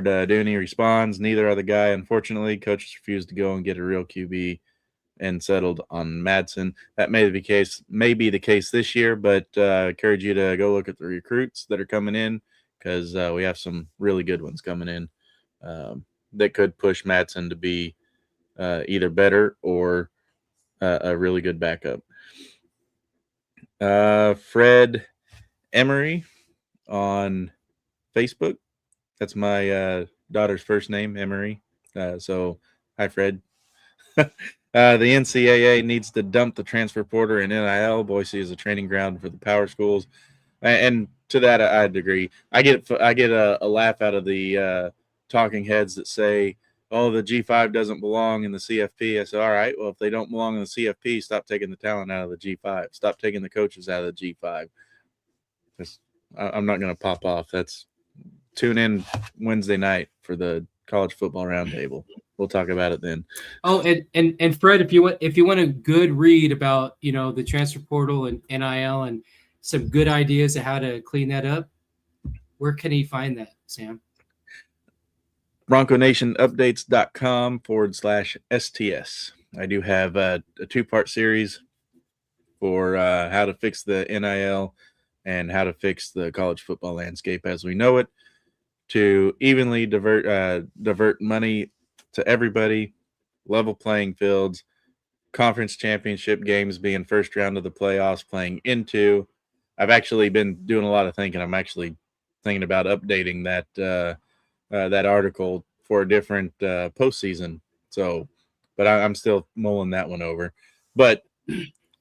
Dooney responds, neither are the guy. Unfortunately, coaches refused to go and get a real QB and settled on Madsen. That may be the case this year, but I encourage you to go look at the recruits that are coming in because we have some really good ones coming in that could push Madsen to be either better or a really good backup. Fred Emery on Facebook. That's my daughter's first name, Emery. So, hi, Fred. The NCAA needs to dump the transfer portal and NIL. Boise is a training ground for the power schools, and to that I'd agree. I get a laugh out of the talking heads that say, "Oh, the G5 doesn't belong in the CFP." I said, "All right, well, if they don't belong in the CFP, stop taking the talent out of the G5. Stop taking the coaches out of the G5." I'm not going to pop off. Tune in Wednesday night for the college football roundtable. We'll talk about it then. Oh, and Fred, if you want a good read about the transfer portal and NIL and some good ideas of how to clean that up, where can he find that, Sam? BroncoNationUpdates.com/STS. I do have a 2-part series for how to fix the NIL and how to fix the college football landscape as we know it, to evenly divert money to everybody, level playing fields, conference championship games being first round of the playoffs playing into. I've actually been doing a lot of thinking. I'm actually thinking about updating that article for a different postseason. So, but I'm still mulling that one over. But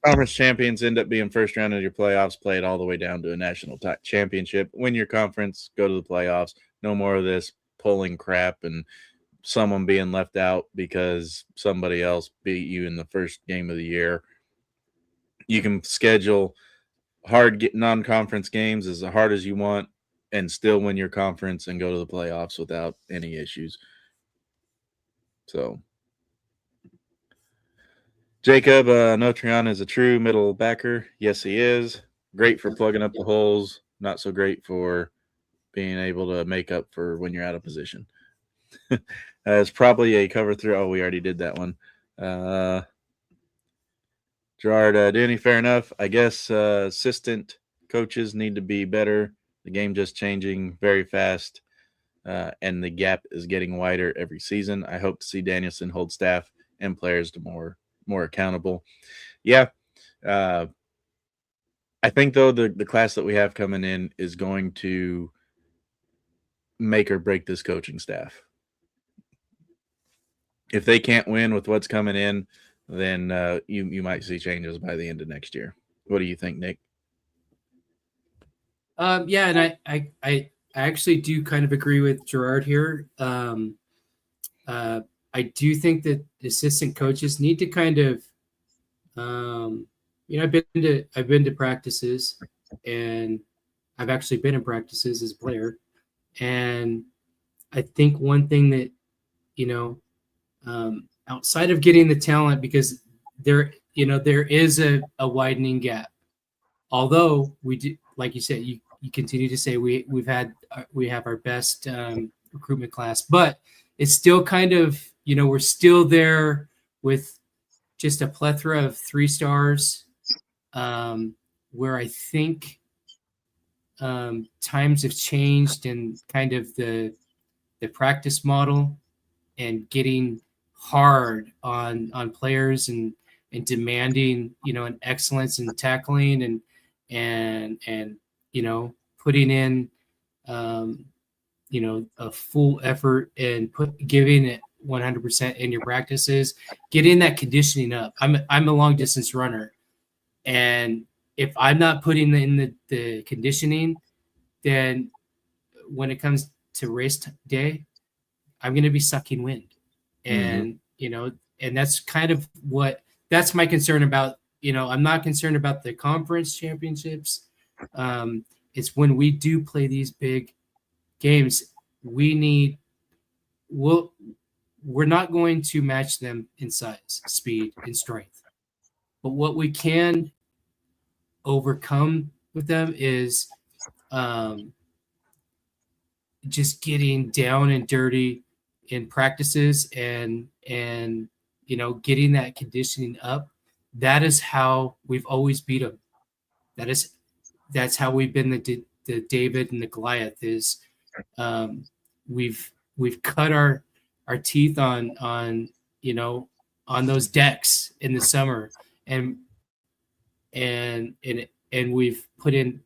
conference champions end up being first round of your playoffs, play it all the way down to a national championship. Win your conference, go to the playoffs. No more of this polling crap and someone being left out because somebody else beat you in the first game of the year. You can schedule hard non-conference games as hard as you want and still win your conference and go to the playoffs without any issues. So, Jacob Notrian is a true middle backer. Yes, he is. Great for plugging up the holes. Not so great for being able to make up for when you're out of position. It's probably a cover through. Oh, we already did that one. Gerard Dooney, fair enough. I guess assistant coaches need to be better. The game just changing very fast. and the gap is getting wider every season. I hope to see Danielson hold staff and players to more accountable. Yeah. I think, though, the class that we have coming in is going to make or break this coaching staff. If they can't win with what's coming in, then you might see changes by the end of next year. What do you think, Nick? Yeah, and I actually do kind of agree with Gerard here. I do think that assistant coaches need to kind of, I've been to practices, and I've actually been in practices as a player, and I think one thing that outside of getting the talent, because there is a widening gap. Although we do, like you said, you continue to say we have our best recruitment class, but it's still kind of, we're still there with just a plethora of 3 stars, where I think times have changed, and kind of the practice model and getting hard on players and demanding, an excellence in tackling and putting in, a full effort and giving it 100% in your practices, getting that conditioning up. I'm a long distance runner, and if I'm not putting in the conditioning, then when it comes to race day, I'm going to be sucking wind. And, and that's kind of that's my concern about, I'm not concerned about the conference championships. It's when we do play these big games, we're not going to match them in size, speed, and strength. But what we can overcome with them is just getting down and dirty in practices and getting that conditioning up. That is how we've always beat them. That's how we've been the David and the Goliath. Is we've cut our teeth on those decks in the summer, and we've put in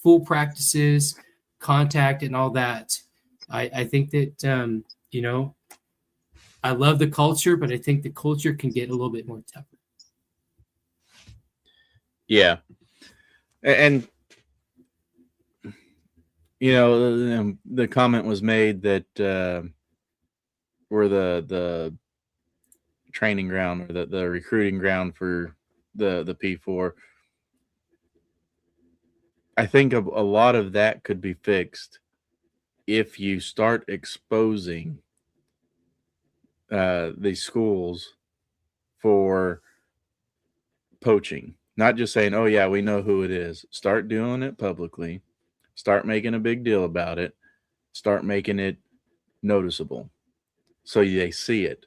full practices, contact, and all that. I think that I love the culture, but I think the culture can get a little bit more tougher. Yeah. And the comment was made that we're the training ground, or the recruiting ground for the P4. I think a lot of that could be fixed if you start exposing these schools for poaching. Not just saying, oh, yeah, we know who it is. Start doing it publicly. Start making a big deal about it. Start making it noticeable so they see it.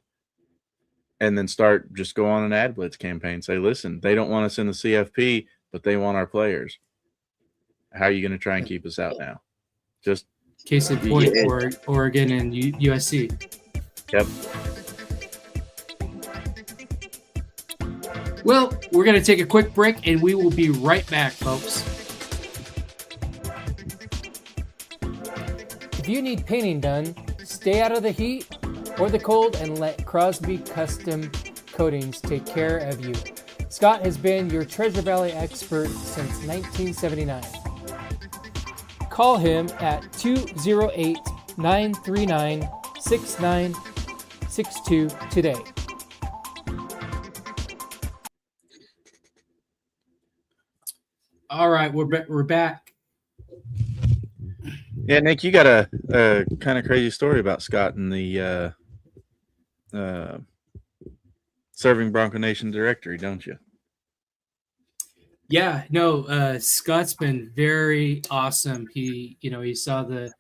And then just go on an ad blitz campaign. Say, listen, they don't want us in the CFP, but they want our players. How are you going to try and keep us out now? Just case in point, Oregon and USC. Yep. Well, we're going to take a quick break, and we will be right back, folks. If you need painting done, stay out of the heat or the cold and let Crosby Custom Coatings take care of you. Scott has been your Treasure Valley expert since 1979. Call him at 208-939-6962 today. All right, we're back. Yeah, Nick, you got a kind of crazy story about Scott and the Serving Bronco Nation directory, don't you? Yeah, no, Scott's been very awesome. He saw the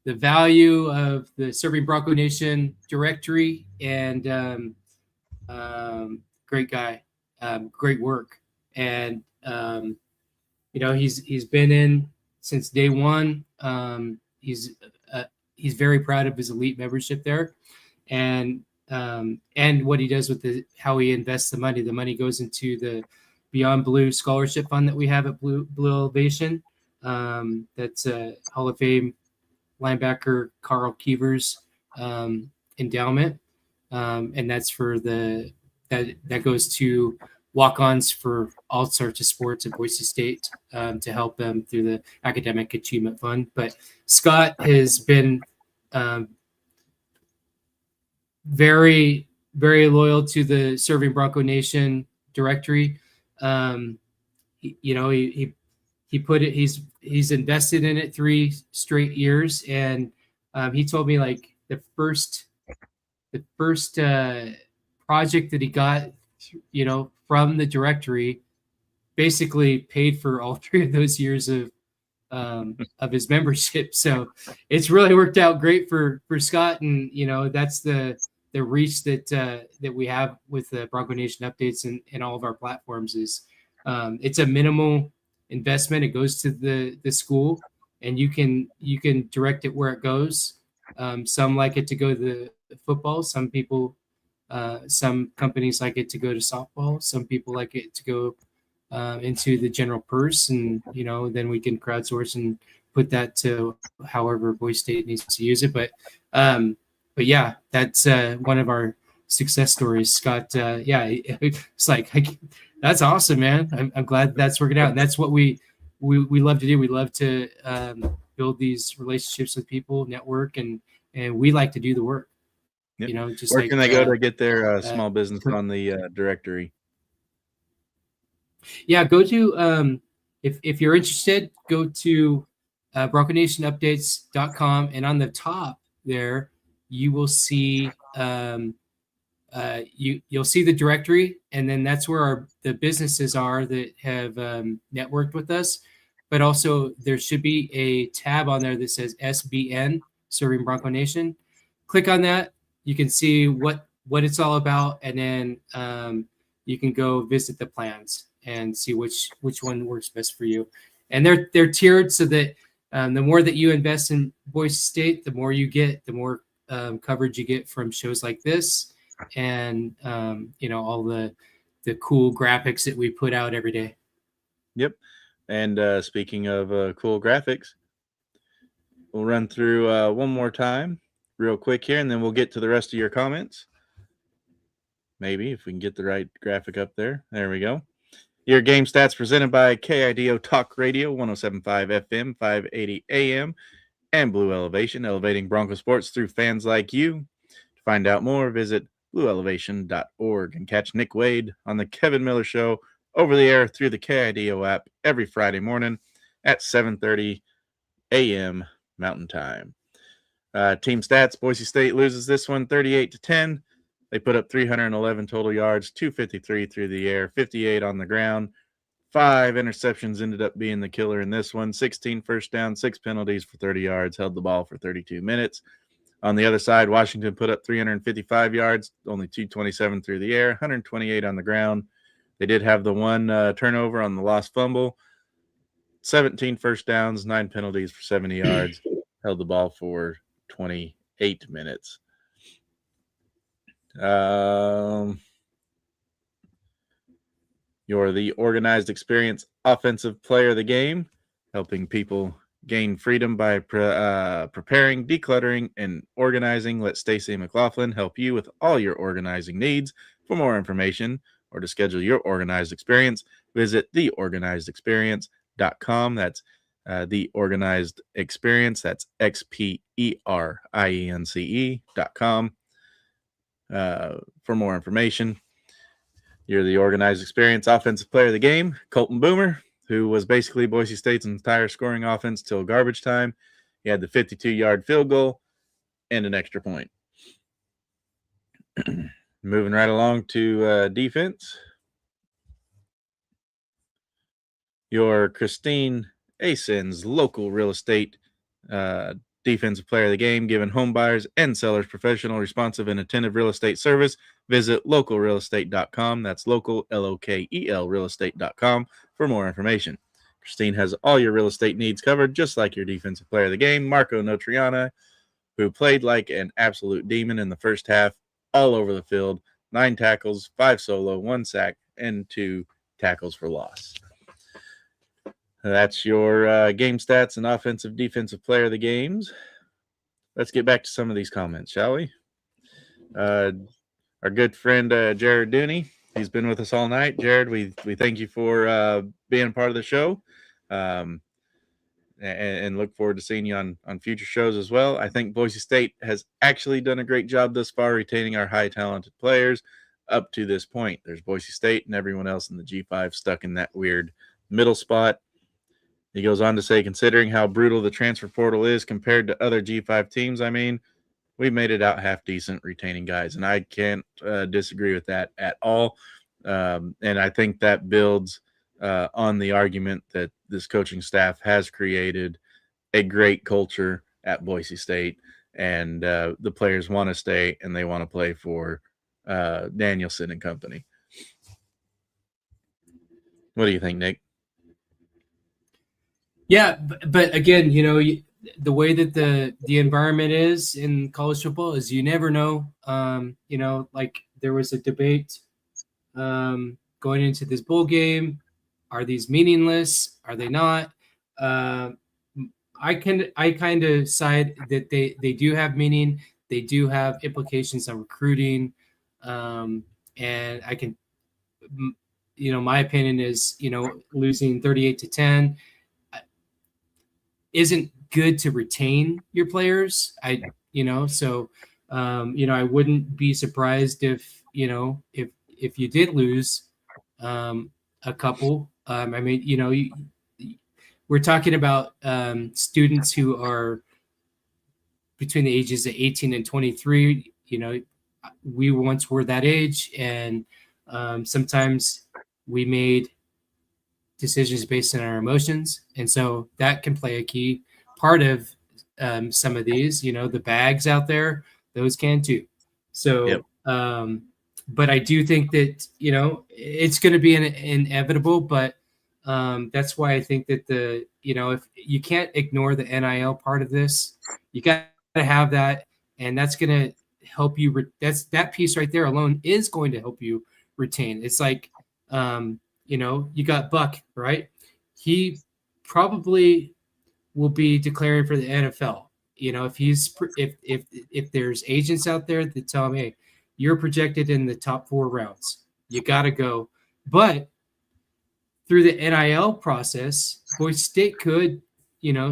value of the Serving Bronco Nation directory, and great guy, great work, and he's been in since day one. He's he's very proud of his elite membership there, and what he does with how he invests the money. The money goes into the Beyond Blue scholarship fund that we have at Blue Elevation. That's a Hall of Fame linebacker Carl Keever's endowment, and that's for that goes to walk-ons for all sorts of sports at Boise State to help them through the Academic Achievement Fund. But Scott has been very, very loyal to the Serving Bronco Nation directory. He put it. He's invested in it 3 straight years, and he told me like the first project that he got, from the directory, basically paid for all 3 of those years of his membership. So it's really worked out great for Scott, and that's the reach that we have with the Bronco Nation updates and all of our platforms. Is it's a minimal investment. It goes to the school, and you can direct it where it goes. Some like it to go to the football. Some people, some companies like it to go to softball. Some people like it to go into the general purse, and then we can crowdsource and put that to however Boise State needs to use it. But yeah, that's one of our success stories, Scott. It's like, that's awesome, man. I'm glad that's working out, and that's what we love to do. We love to build these relationships with people, network, and we like to do the work. Yep. Just where like, can they go to get their small business on the directory? Yeah, go to if you're interested, go to bronconationupdates.com, and on the top there you will see you'll see the directory, and then that's where the businesses are that have networked with us. But also there should be a tab on there that says SBN, Serving Bronco Nation. Click on that. You can see what it's all about, and then you can go visit the plans and see which one works best for you. And they're tiered so that the more that you invest in Boise State, the more you get, the more coverage you get from shows like this, and all the cool graphics that we put out every day. Yep. And speaking of cool graphics, we'll run through one more time real quick here, and then we'll get to the rest of your comments. Maybe if we can get the right graphic up there. There we go. Your game stats presented by KIDO Talk Radio, 107.5 FM, 580 AM, and Blue Elevation, elevating Bronco sports through fans like you. To find out more, visit blueelevation.org and catch Nick Wade on the Kevin Miller Show over the air through the KIDO app every Friday morning at 7:30 a.m. Mountain Time. Team stats: Boise State loses this one 38-10. They put up 311 total yards, 253 through the air, 58 on the ground. 5 interceptions ended up being the killer in this one. 16 first down, 6 penalties for 30 yards, held the ball for 32 minutes. On the other side, Washington put up 355 yards, only 227 through the air, 128 on the ground. They did have the one turnover on the lost fumble. 17 first downs, 9 penalties for 70 yards, held the ball for 28 minutes. You're the organized experience offensive player of the game, helping people gain freedom by preparing, decluttering, and organizing. Let Stacy McLaughlin help you with all your organizing needs. For more information or to schedule your organized experience, visit theorganizedexperience.com. That's The Organized Experience. That's XPERIENCE.com. For more information. You're the organized experience offensive player of the game, Colton Boomer, who was basically Boise State's entire scoring offense till garbage time. He had the 52-yard field goal and an extra point. Moving right along to defense. Your Christine Asens, local real estate defensive player of the game, giving home buyers and sellers professional, responsive, and attentive real estate service. Visit localrealestate.com. That's local, LOKEL, realestate.com for more information. Christine has all your real estate needs covered, just like your defensive player of the game, Marco Notriana, who played like an absolute demon in the first half, all over the field, 9 tackles, 5 solo, 1 sack, and 2 tackles for loss. That's your game stats and offensive defensive player of the games. Let's get back to some of these comments, shall we? Our good friend Jared Dooney, he's been with us all night. Jared, we thank you for being a part of the show, and look forward to seeing you on future shows as well. I think Boise State has actually done a great job thus far retaining our high talented players up to this point. There's Boise State and everyone else in the G5 stuck in that weird middle spot. He goes on to say, considering how brutal the transfer portal is compared to other G5 teams, I mean, we made it out half decent retaining guys, and I can't disagree with that at all. And I think that builds on the argument that this coaching staff has created a great culture at Boise State, and the players want to stay and they want to play for Danielson and company. What do you think, Nick? Yeah, but again, the way that the environment is in college football is you never know. Like there was a debate going into this bowl game. Are these meaningless? Are they not? I kind of side that they do have meaning. They do have implications on recruiting. And I can, my opinion is, losing 38-10 isn't good to retain your players. I wouldn't be surprised if you did lose a couple. We're talking about students who are between the ages of 18 and 23. We once were that age, and sometimes we made decisions based on our emotions, and so that can play a key part of some of these. The bags out there, those can too. So yep. But I do think that it's going to be inevitable, but that's why I think that if you can't ignore the NIL part of this, you got to have that, and that's going to help you. That piece right there alone is going to help you retain. It's like you got Buck, right? He probably will be declaring for the NFL. If there's agents out there that tell him, hey, you're projected in the top 4 rounds, you got to go. But through the NIL process, Boise State could,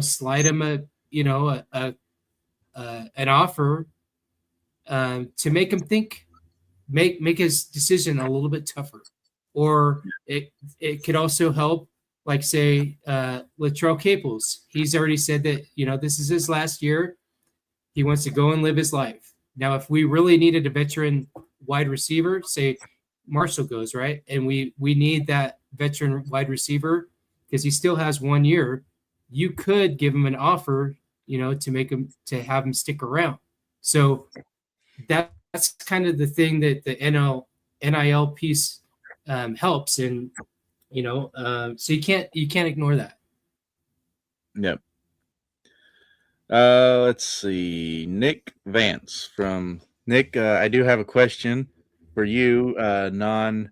slide him an offer to make him think, make his decision a little bit tougher. Or it could also help, like say Latrell Caples. He's already said that this is his last year. He wants to go and live his life. Now, if we really needed a veteran wide receiver, say Marshall goes, right, and we need that veteran wide receiver because he still has 1 year, you could give him an offer, to have him stick around. So that's kind of the thing that the NIL piece helps, and so you can't ignore that. Yep. Let's see. Nick Vance from Nick. I do have a question for you, non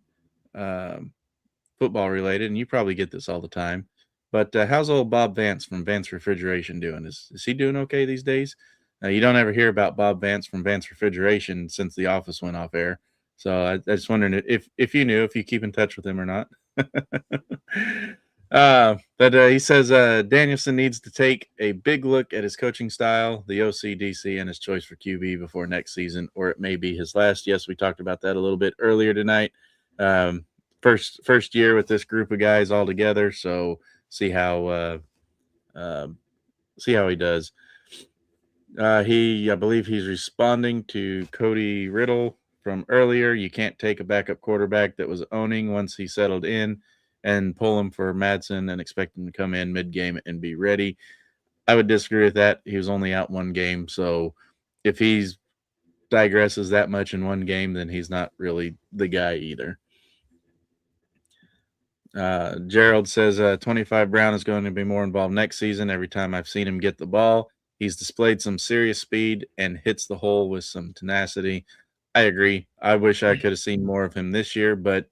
football related, and you probably get this all the time. But how's old Bob Vance from Vance Refrigeration doing? Is he doing okay these days? You don't ever hear about Bob Vance from Vance Refrigeration since The Office went off air. So I just wondering if you knew, if you keep in touch with him or not. But he says Danielson needs to take a big look at his coaching style, the OC, DC, and his choice for QB before next season, or it may be his last. Yes, we talked about that a little bit earlier tonight. First year with this group of guys all together, so see how he does. I believe he's responding to Cody Riddle from earlier. You can't take a backup quarterback that was owning once he settled in and pull him for Madsen and expect him to come in mid-game and be ready. I would disagree with that. He was only out 1 game, so if he digresses that much in 1 game, then he's not really the guy either. Gerald says 25 Brown is going to be more involved next season. Every time I've seen him get the ball, He's displayed some serious speed and hits the hole with some tenacity. I agree. I wish I could have seen more of him this year, but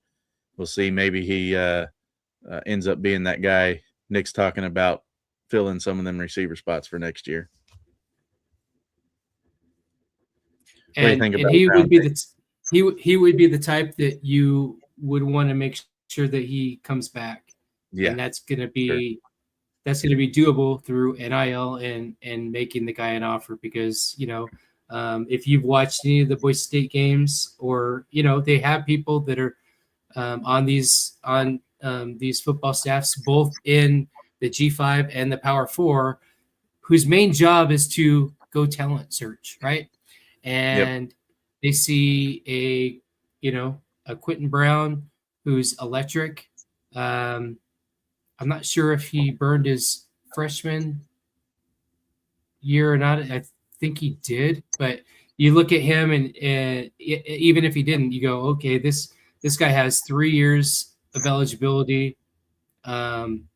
we'll see. Maybe he ends up being that guy Nick's talking about, filling some of them receiver spots for next year. What do you think about he Brown? would be he would be the type that you would want to make sure that he comes back. Yeah, and that's going to be doable through NIL and making the guy an offer, because if you've watched any of the Boise State games, or they have people that are on these football staffs, both in the G5 and the Power 4, whose main job is to go talent search, right? And they see a Quentin Brown who's electric. I'm not sure if he burned his freshman year or not. I think he did, but you look at him and even if he didn't, you go, okay, this guy has 3 years of eligibility, and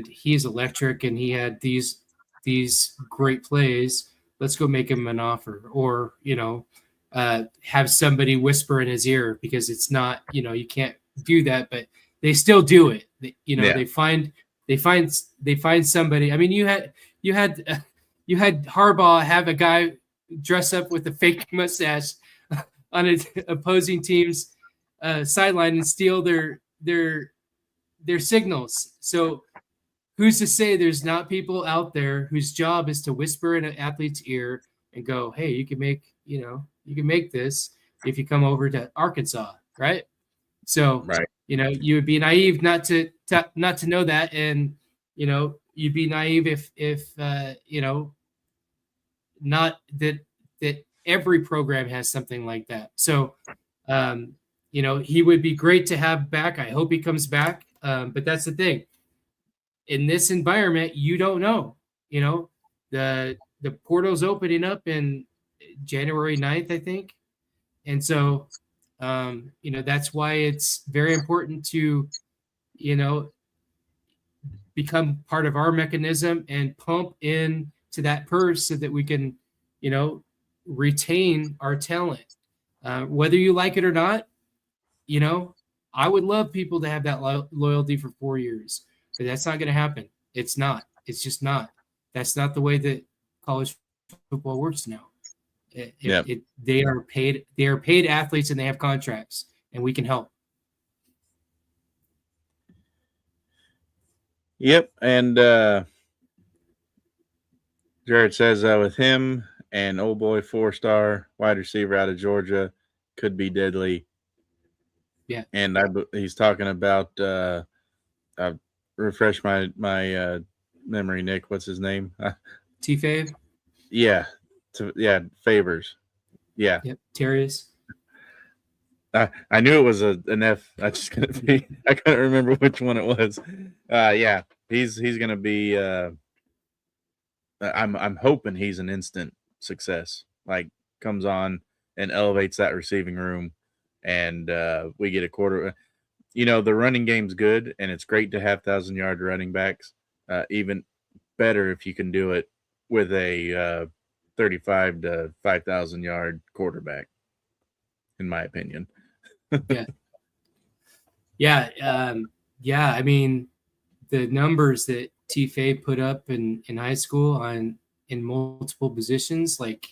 he's electric, and he had these great plays. Let's go make him an offer, or have somebody whisper in his ear, because it's not, you can't do that, but they still do it. They find somebody. I mean, you had Harbaugh have a guy dress up with a fake mustache on an opposing team's sideline and steal their signals. So who's to say there's not people out there whose job is to whisper in an athlete's ear and go, hey, you can make this if you come over to Arkansas, right? So right. You would be naive not to know that, and you'd be naive if not that every program has something like that. So he would be great to have back. I hope he comes back. But that's the thing. In this environment, you don't know. The portal's opening up in January 9th, I think. And so that's why it's very important to become part of our mechanism and pump in to that purse so that we can retain our talent, whether you like it or not. I would love people to have that loyalty for 4 years, but that's not going to happen. It's not. It's just not. That's not the way that college football works now. They are paid athletes, and they have contracts, and we can help. Yep. And Jared says with him and old boy 4-star wide receiver out of Georgia could be deadly. Yeah. And he's talking about refresh my memory, Nick. What's his name? T-Fave? Yeah. Favors. Yeah. Yep. Terrius. I knew it was an F. I couldn't remember which one it was. Yeah. He's gonna be I'm hoping he's an instant success. Like, comes on and elevates that receiving room, and we get a quarter. The running game's good, and it's great to have 1,000-yard running backs. Even better if you can do it with a 35 to 5,000-yard quarterback, in my opinion. Yeah. I mean, the numbers that T-Fay put up in high school in multiple positions, like,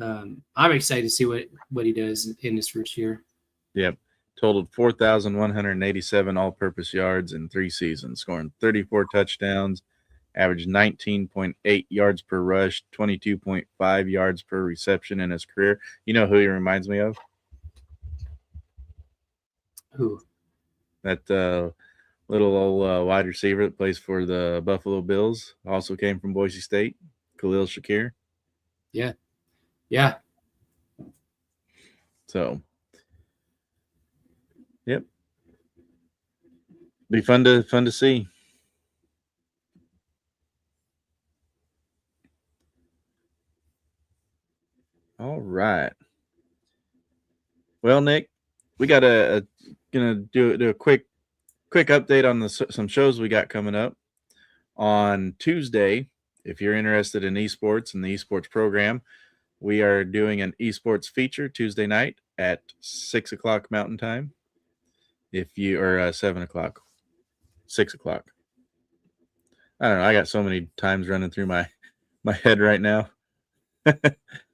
I'm excited to see what he does in his first year. Yep. Totaled 4,187 all-purpose yards in 3 seasons, scoring 34 touchdowns, averaged 19.8 yards per rush, 22.5 yards per reception in his career. You know who he reminds me of? Who? That little old wide receiver that plays for the Buffalo Bills, also came from Boise State, Khalil Shakir. Yeah. So, yep, be fun to see. All right. Well, Nick, we got gonna do a quick update on some shows we got coming up. On Tuesday, if you're interested in esports and the esports program, we are doing an esports feature Tuesday night at 6 o'clock Mountain Time. If you or 7 o'clock, 6 o'clock. I don't know. I got so many times running through my head right now.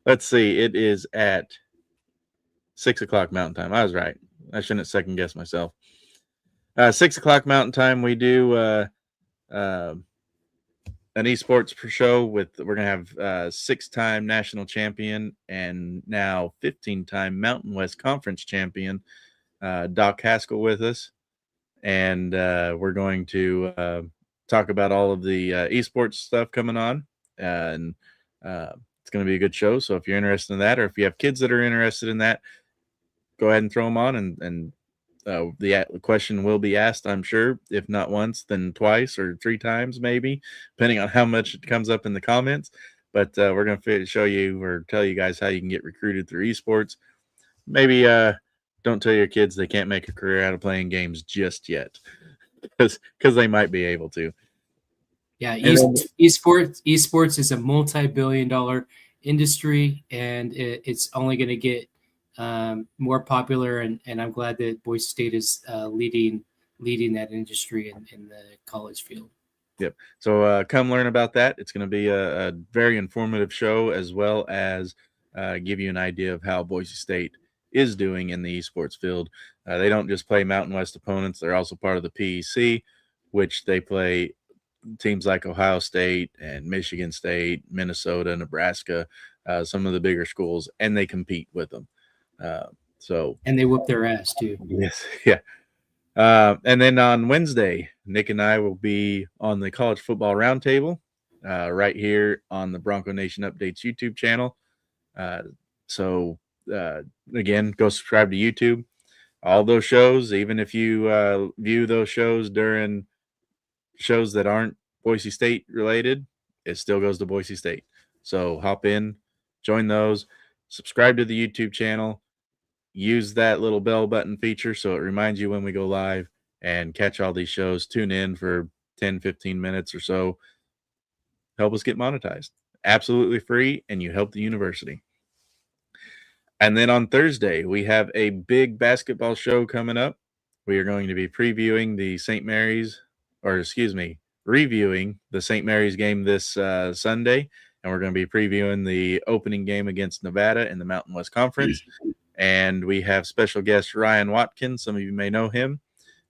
Let's see. It is at 6 o'clock Mountain Time. I was right. I shouldn't second guess myself. 6 o'clock Mountain Time, we do an esports show with. We're gonna have 6-time national champion and now 15-time Mountain West Conference champion Doc Haskell with us, and we're going to talk about all of the esports stuff coming on, and it's going to be a good show. So if you're interested in that, or if you have kids that are interested in that, go ahead and throw them on, and the question will be asked, I'm sure, if not once, then twice or 3 times, maybe, depending on how much it comes up in the comments. But we're going to show you or tell you guys how you can get recruited through esports. Maybe don't tell your kids they can't make a career out of playing games just yet, because they might be able to. Yeah, esports is a multi-billion-dollar industry, and it's only going to get more popular. And I'm glad that Boise State is leading that industry in the college field. Yep. So come learn about that. It's going to be a very informative show, as well as give you an idea of how Boise State is doing in the esports field. They don't just play Mountain West opponents. They're also part of the PEC, which they play teams like Ohio State and Michigan State, Minnesota, Nebraska, some of the bigger schools, and they compete with them. And they whoop their ass too. Yes. Yeah. And then on Wednesday, Nick and I will be on the College Football Roundtable right here on the Bronco Nation Updates YouTube channel. So again, go subscribe to YouTube. All those shows, even if you view those shows during shows that aren't Boise State related, it still goes to Boise State. So hop in, join those, subscribe to the YouTube channel, use that little bell button feature so it reminds you when we go live, and catch all these shows. Tune in for 10, 15 minutes or so. Help us get monetized. Absolutely free, and you help the university. And then on Thursday, we have a big basketball show coming up. We are going to be reviewing the St. Mary's game this Sunday, and we're going to be previewing the opening game against Nevada in the Mountain West Conference. And we have special guest Ryan Watkins. Some of you may know him.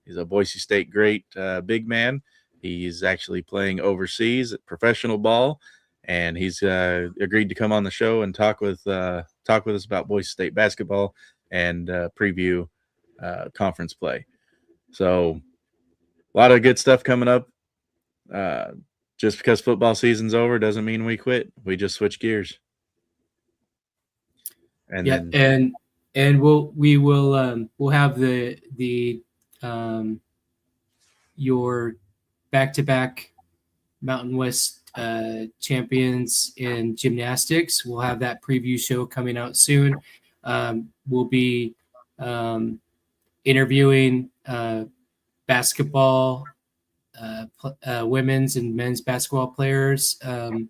He's a Boise State great big man. He's actually playing overseas at professional ball, and he's agreed to come on the show and talk with us about Boise State basketball and preview conference play. So a lot of good stuff coming up. Just because football season's over doesn't mean we quit. We just switch gears. And we'll have the your back-to-back Mountain West champions in gymnastics. We'll have that preview show coming out soon. We'll be interviewing basketball, women's and men's basketball players from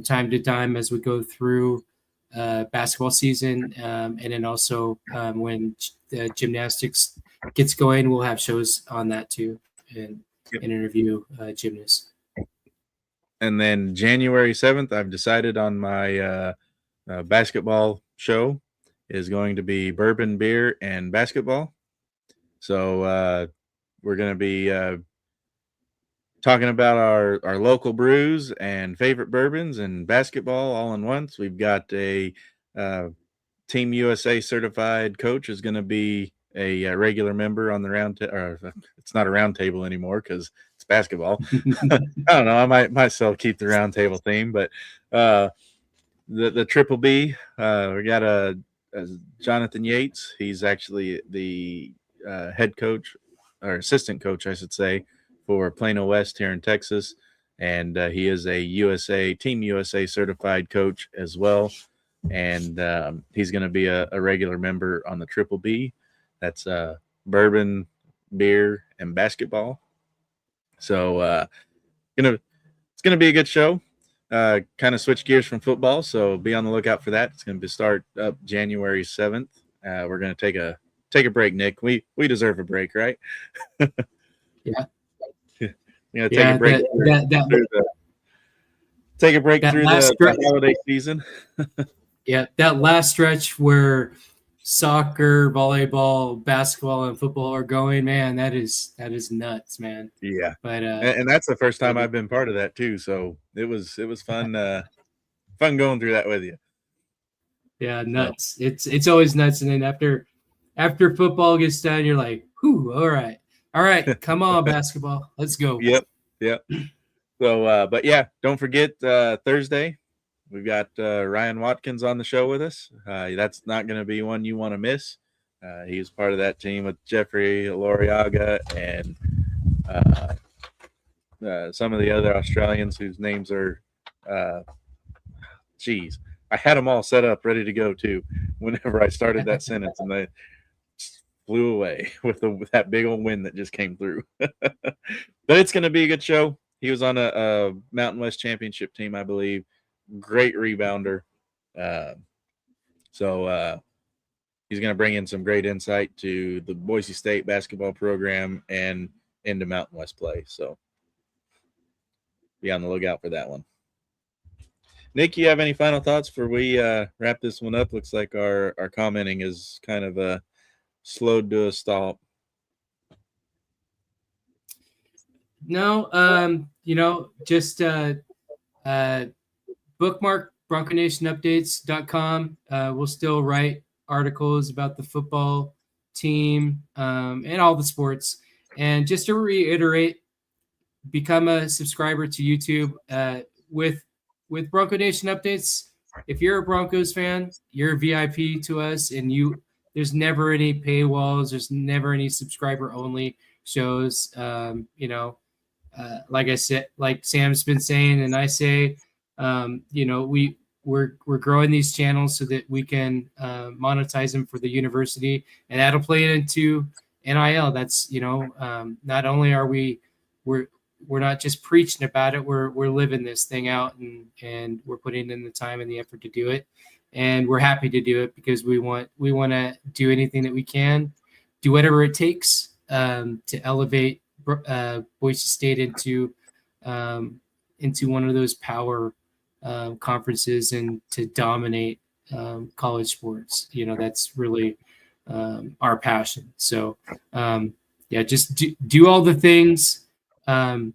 time to time as we go through basketball season, and then also when the gymnastics gets going, we'll have shows on that too, and interview gymnasts. And then January 7th, I've decided on my basketball show is going to be bourbon, beer, and basketball. So we're going to be talking about our local brews and favorite bourbons and basketball all in once. We've got a Team USA certified coach is going to be a regular member on the round it's not a round table anymore because it's basketball. I don't know. I might still keep the round table theme, but the Triple B, we got a Jonathan Yates. He's actually the head coach or assistant coach, I should say, for Plano West here in Texas, and he is a Team USA certified coach as well, and he's going to be a regular member on the Triple B. That's bourbon, beer, and basketball. So it's gonna be a good show. kind of switch gears from football, so be on the lookout for that. It's going to start up January 7th. We're going to take a break, Nick. We deserve a break, right? Yeah. Take a break. Take a break through the holiday season. Yeah, that last stretch where soccer, volleyball, basketball, and football are going, man, that is nuts, man. Yeah, but and that's the first time I've been part of that too. So it was fun, fun going through that with you. Yeah, nuts. It's always nuts, and then after football gets done, you're like, whew, all right, come on, basketball, let's go. Yep. So, but yeah, don't forget Thursday. We've got Ryan Watkins on the show with us. That's not going to be one you want to miss. He's part of that team with Jeffrey Loriaga and some of the other Australians whose names are, I had them all set up, ready to go too, whenever I started that sentence, and they flew away with that big old wind that just came through. But it's going to be a good show. He was on a Mountain West Championship team, I believe. Great rebounder. So he's going to bring in some great insight to the Boise State basketball program and into Mountain West play. So be on the lookout for that one. Nick, you have any final thoughts before we wrap this one up? Looks like our commenting is kind of slowed to a stop. No, just bookmark BroncoNationUpdates.com. We'll still write articles about the football team and all the sports. And just to reiterate, become a subscriber to YouTube with Bronco Nation Updates. If you're a Broncos fan, you're a VIP to us, and there's never any paywalls. There's never any subscriber only shows. Like I said, like Sam's been saying, and I say, we're growing these channels so that we can monetize them for the university, and that'll play into NIL. That's not only are we're not just preaching about it, we're living this thing out, and we're putting in the time and the effort to do it, and we're happy to do it because we want to do anything that we can, do whatever it takes to elevate Boise State into one of those power conferences and to dominate college sports. That's really our passion. So just do all the things. Go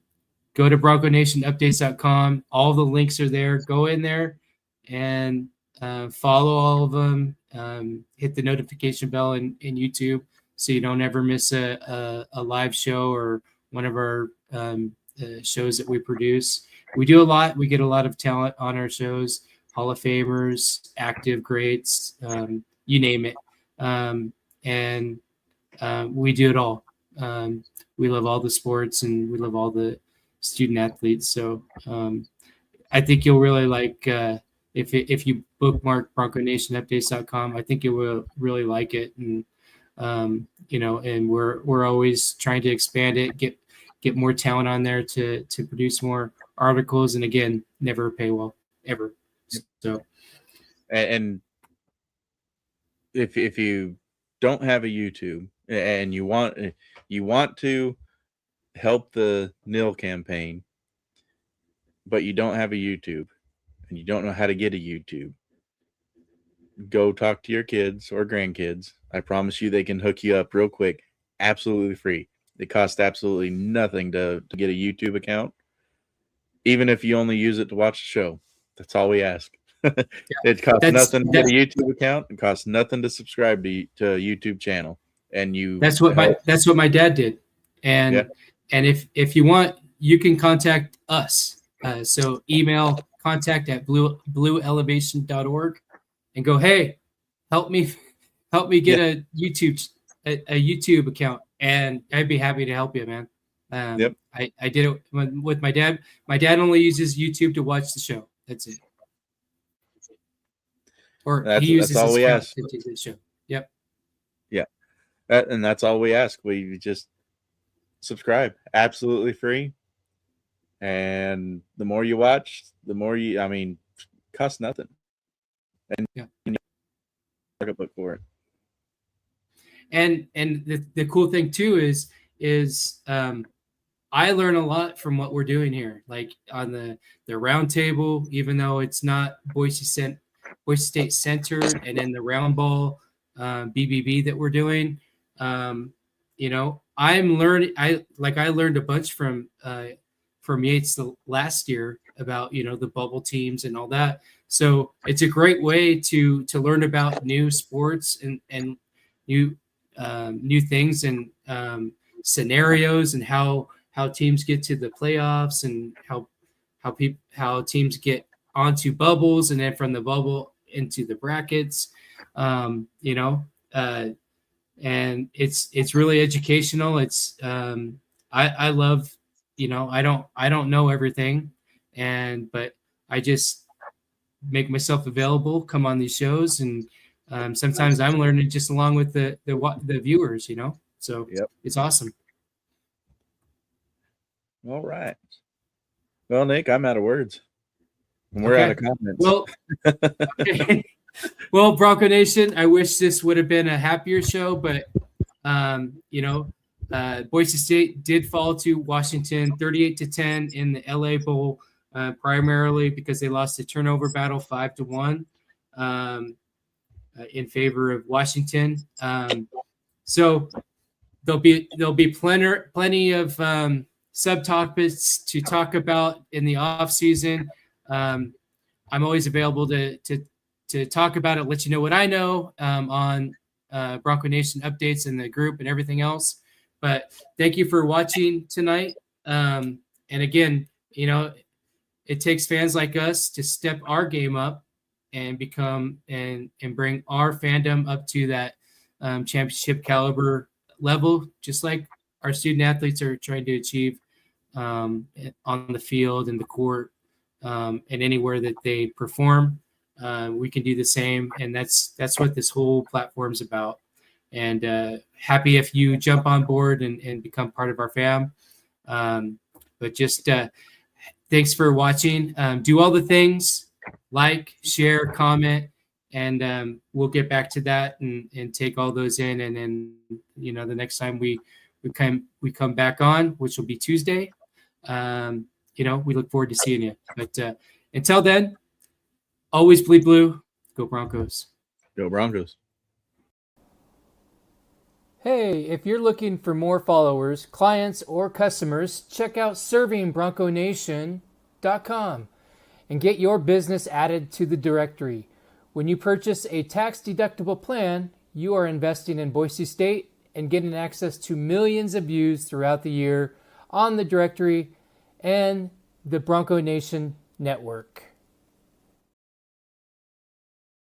to BroncoNationUpdates.com. All the links are there. Go in there and follow all of them. Hit the notification bell in YouTube so you don't ever miss a live show or one of our shows that we produce. We do a lot. We get a lot of talent on our shows, Hall of Famers, active greats, you name it. And we do it all. We love all the sports and we love all the student athletes. So I think you'll really like if you bookmark BroncoNationUpdates.com. I think you will really like it. And and we're always trying to expand it, get more talent on there to produce more articles, and again, never a paywall ever. So, and if you don't have a YouTube and you want to help the NIL campaign, but you don't have a YouTube and you don't know how to get a YouTube, go talk to your kids or grandkids. I promise you they can hook you up real quick, absolutely free. It costs absolutely nothing to get a YouTube account, even if you only use it to watch the show. That's all we ask. It costs nothing to get a YouTube account. It costs nothing to subscribe to a YouTube channel. And that's what my dad did. And if you want, you can contact us. So email contact@blueelevation.org and go, hey, help me get a YouTube account, and I'd be happy to help you, man. I did it with my dad. My dad only uses YouTube to watch the show. That's it. Or he uses that's all we ask. To the show. Yep. Yeah. And that's all we ask. We just subscribe. Absolutely free. And the more you watch, the more costs nothing. And Yeah. you a book for it. And the cool thing too is I learn a lot from what we're doing here, like on the round table, even though it's not Boise State centered, and in the round ball BBB that we're doing. I'm learning. I learned a bunch from Yates last year about the bubble teams and all that. So it's a great way to learn about new sports and new things and scenarios, and how teams get to the playoffs, and how teams get onto bubbles, and then from the bubble into the brackets. And it's really educational. It's I love, I don't know everything, but I just make myself available, come on these shows, and sometimes I'm learning just along with the viewers, so Yep. It's awesome. All right. Well, Nick, I'm out of words. And we're out of comments. Well, okay. Well, Bronco Nation, I wish this would have been a happier show, but Boise State did fall to Washington 38-10 in the LA Bowl, primarily because they lost the turnover battle 5-1 in favor of Washington. So there'll be plenty of subtopics to talk about in the off season. I'm always available to talk about it, let you know what I know on Bronco Nation updates in the group and everything else. But thank you for watching tonight. And again, it takes fans like us to step our game up and become and bring our fandom up to that championship caliber level, just like our student athletes are trying to achieve on the field and the court and anywhere that they perform. We can do the same, and that's what this whole platform's about. And happy if you jump on board and become part of our fam. But just thanks for watching. Do all the things, like, share, comment, and we'll get back to that and take all those in. And then the next time we come back on, which will be Tuesday, we look forward to seeing you. But until then, always bleed blue. Go Broncos. Go Broncos. Hey, if you're looking for more followers, clients, or customers, check out ServingBroncoNation.com and get your business added to the directory. When you purchase a tax-deductible plan, you are investing in Boise State and getting access to millions of views throughout the year on the directory and the Bronco Nation network.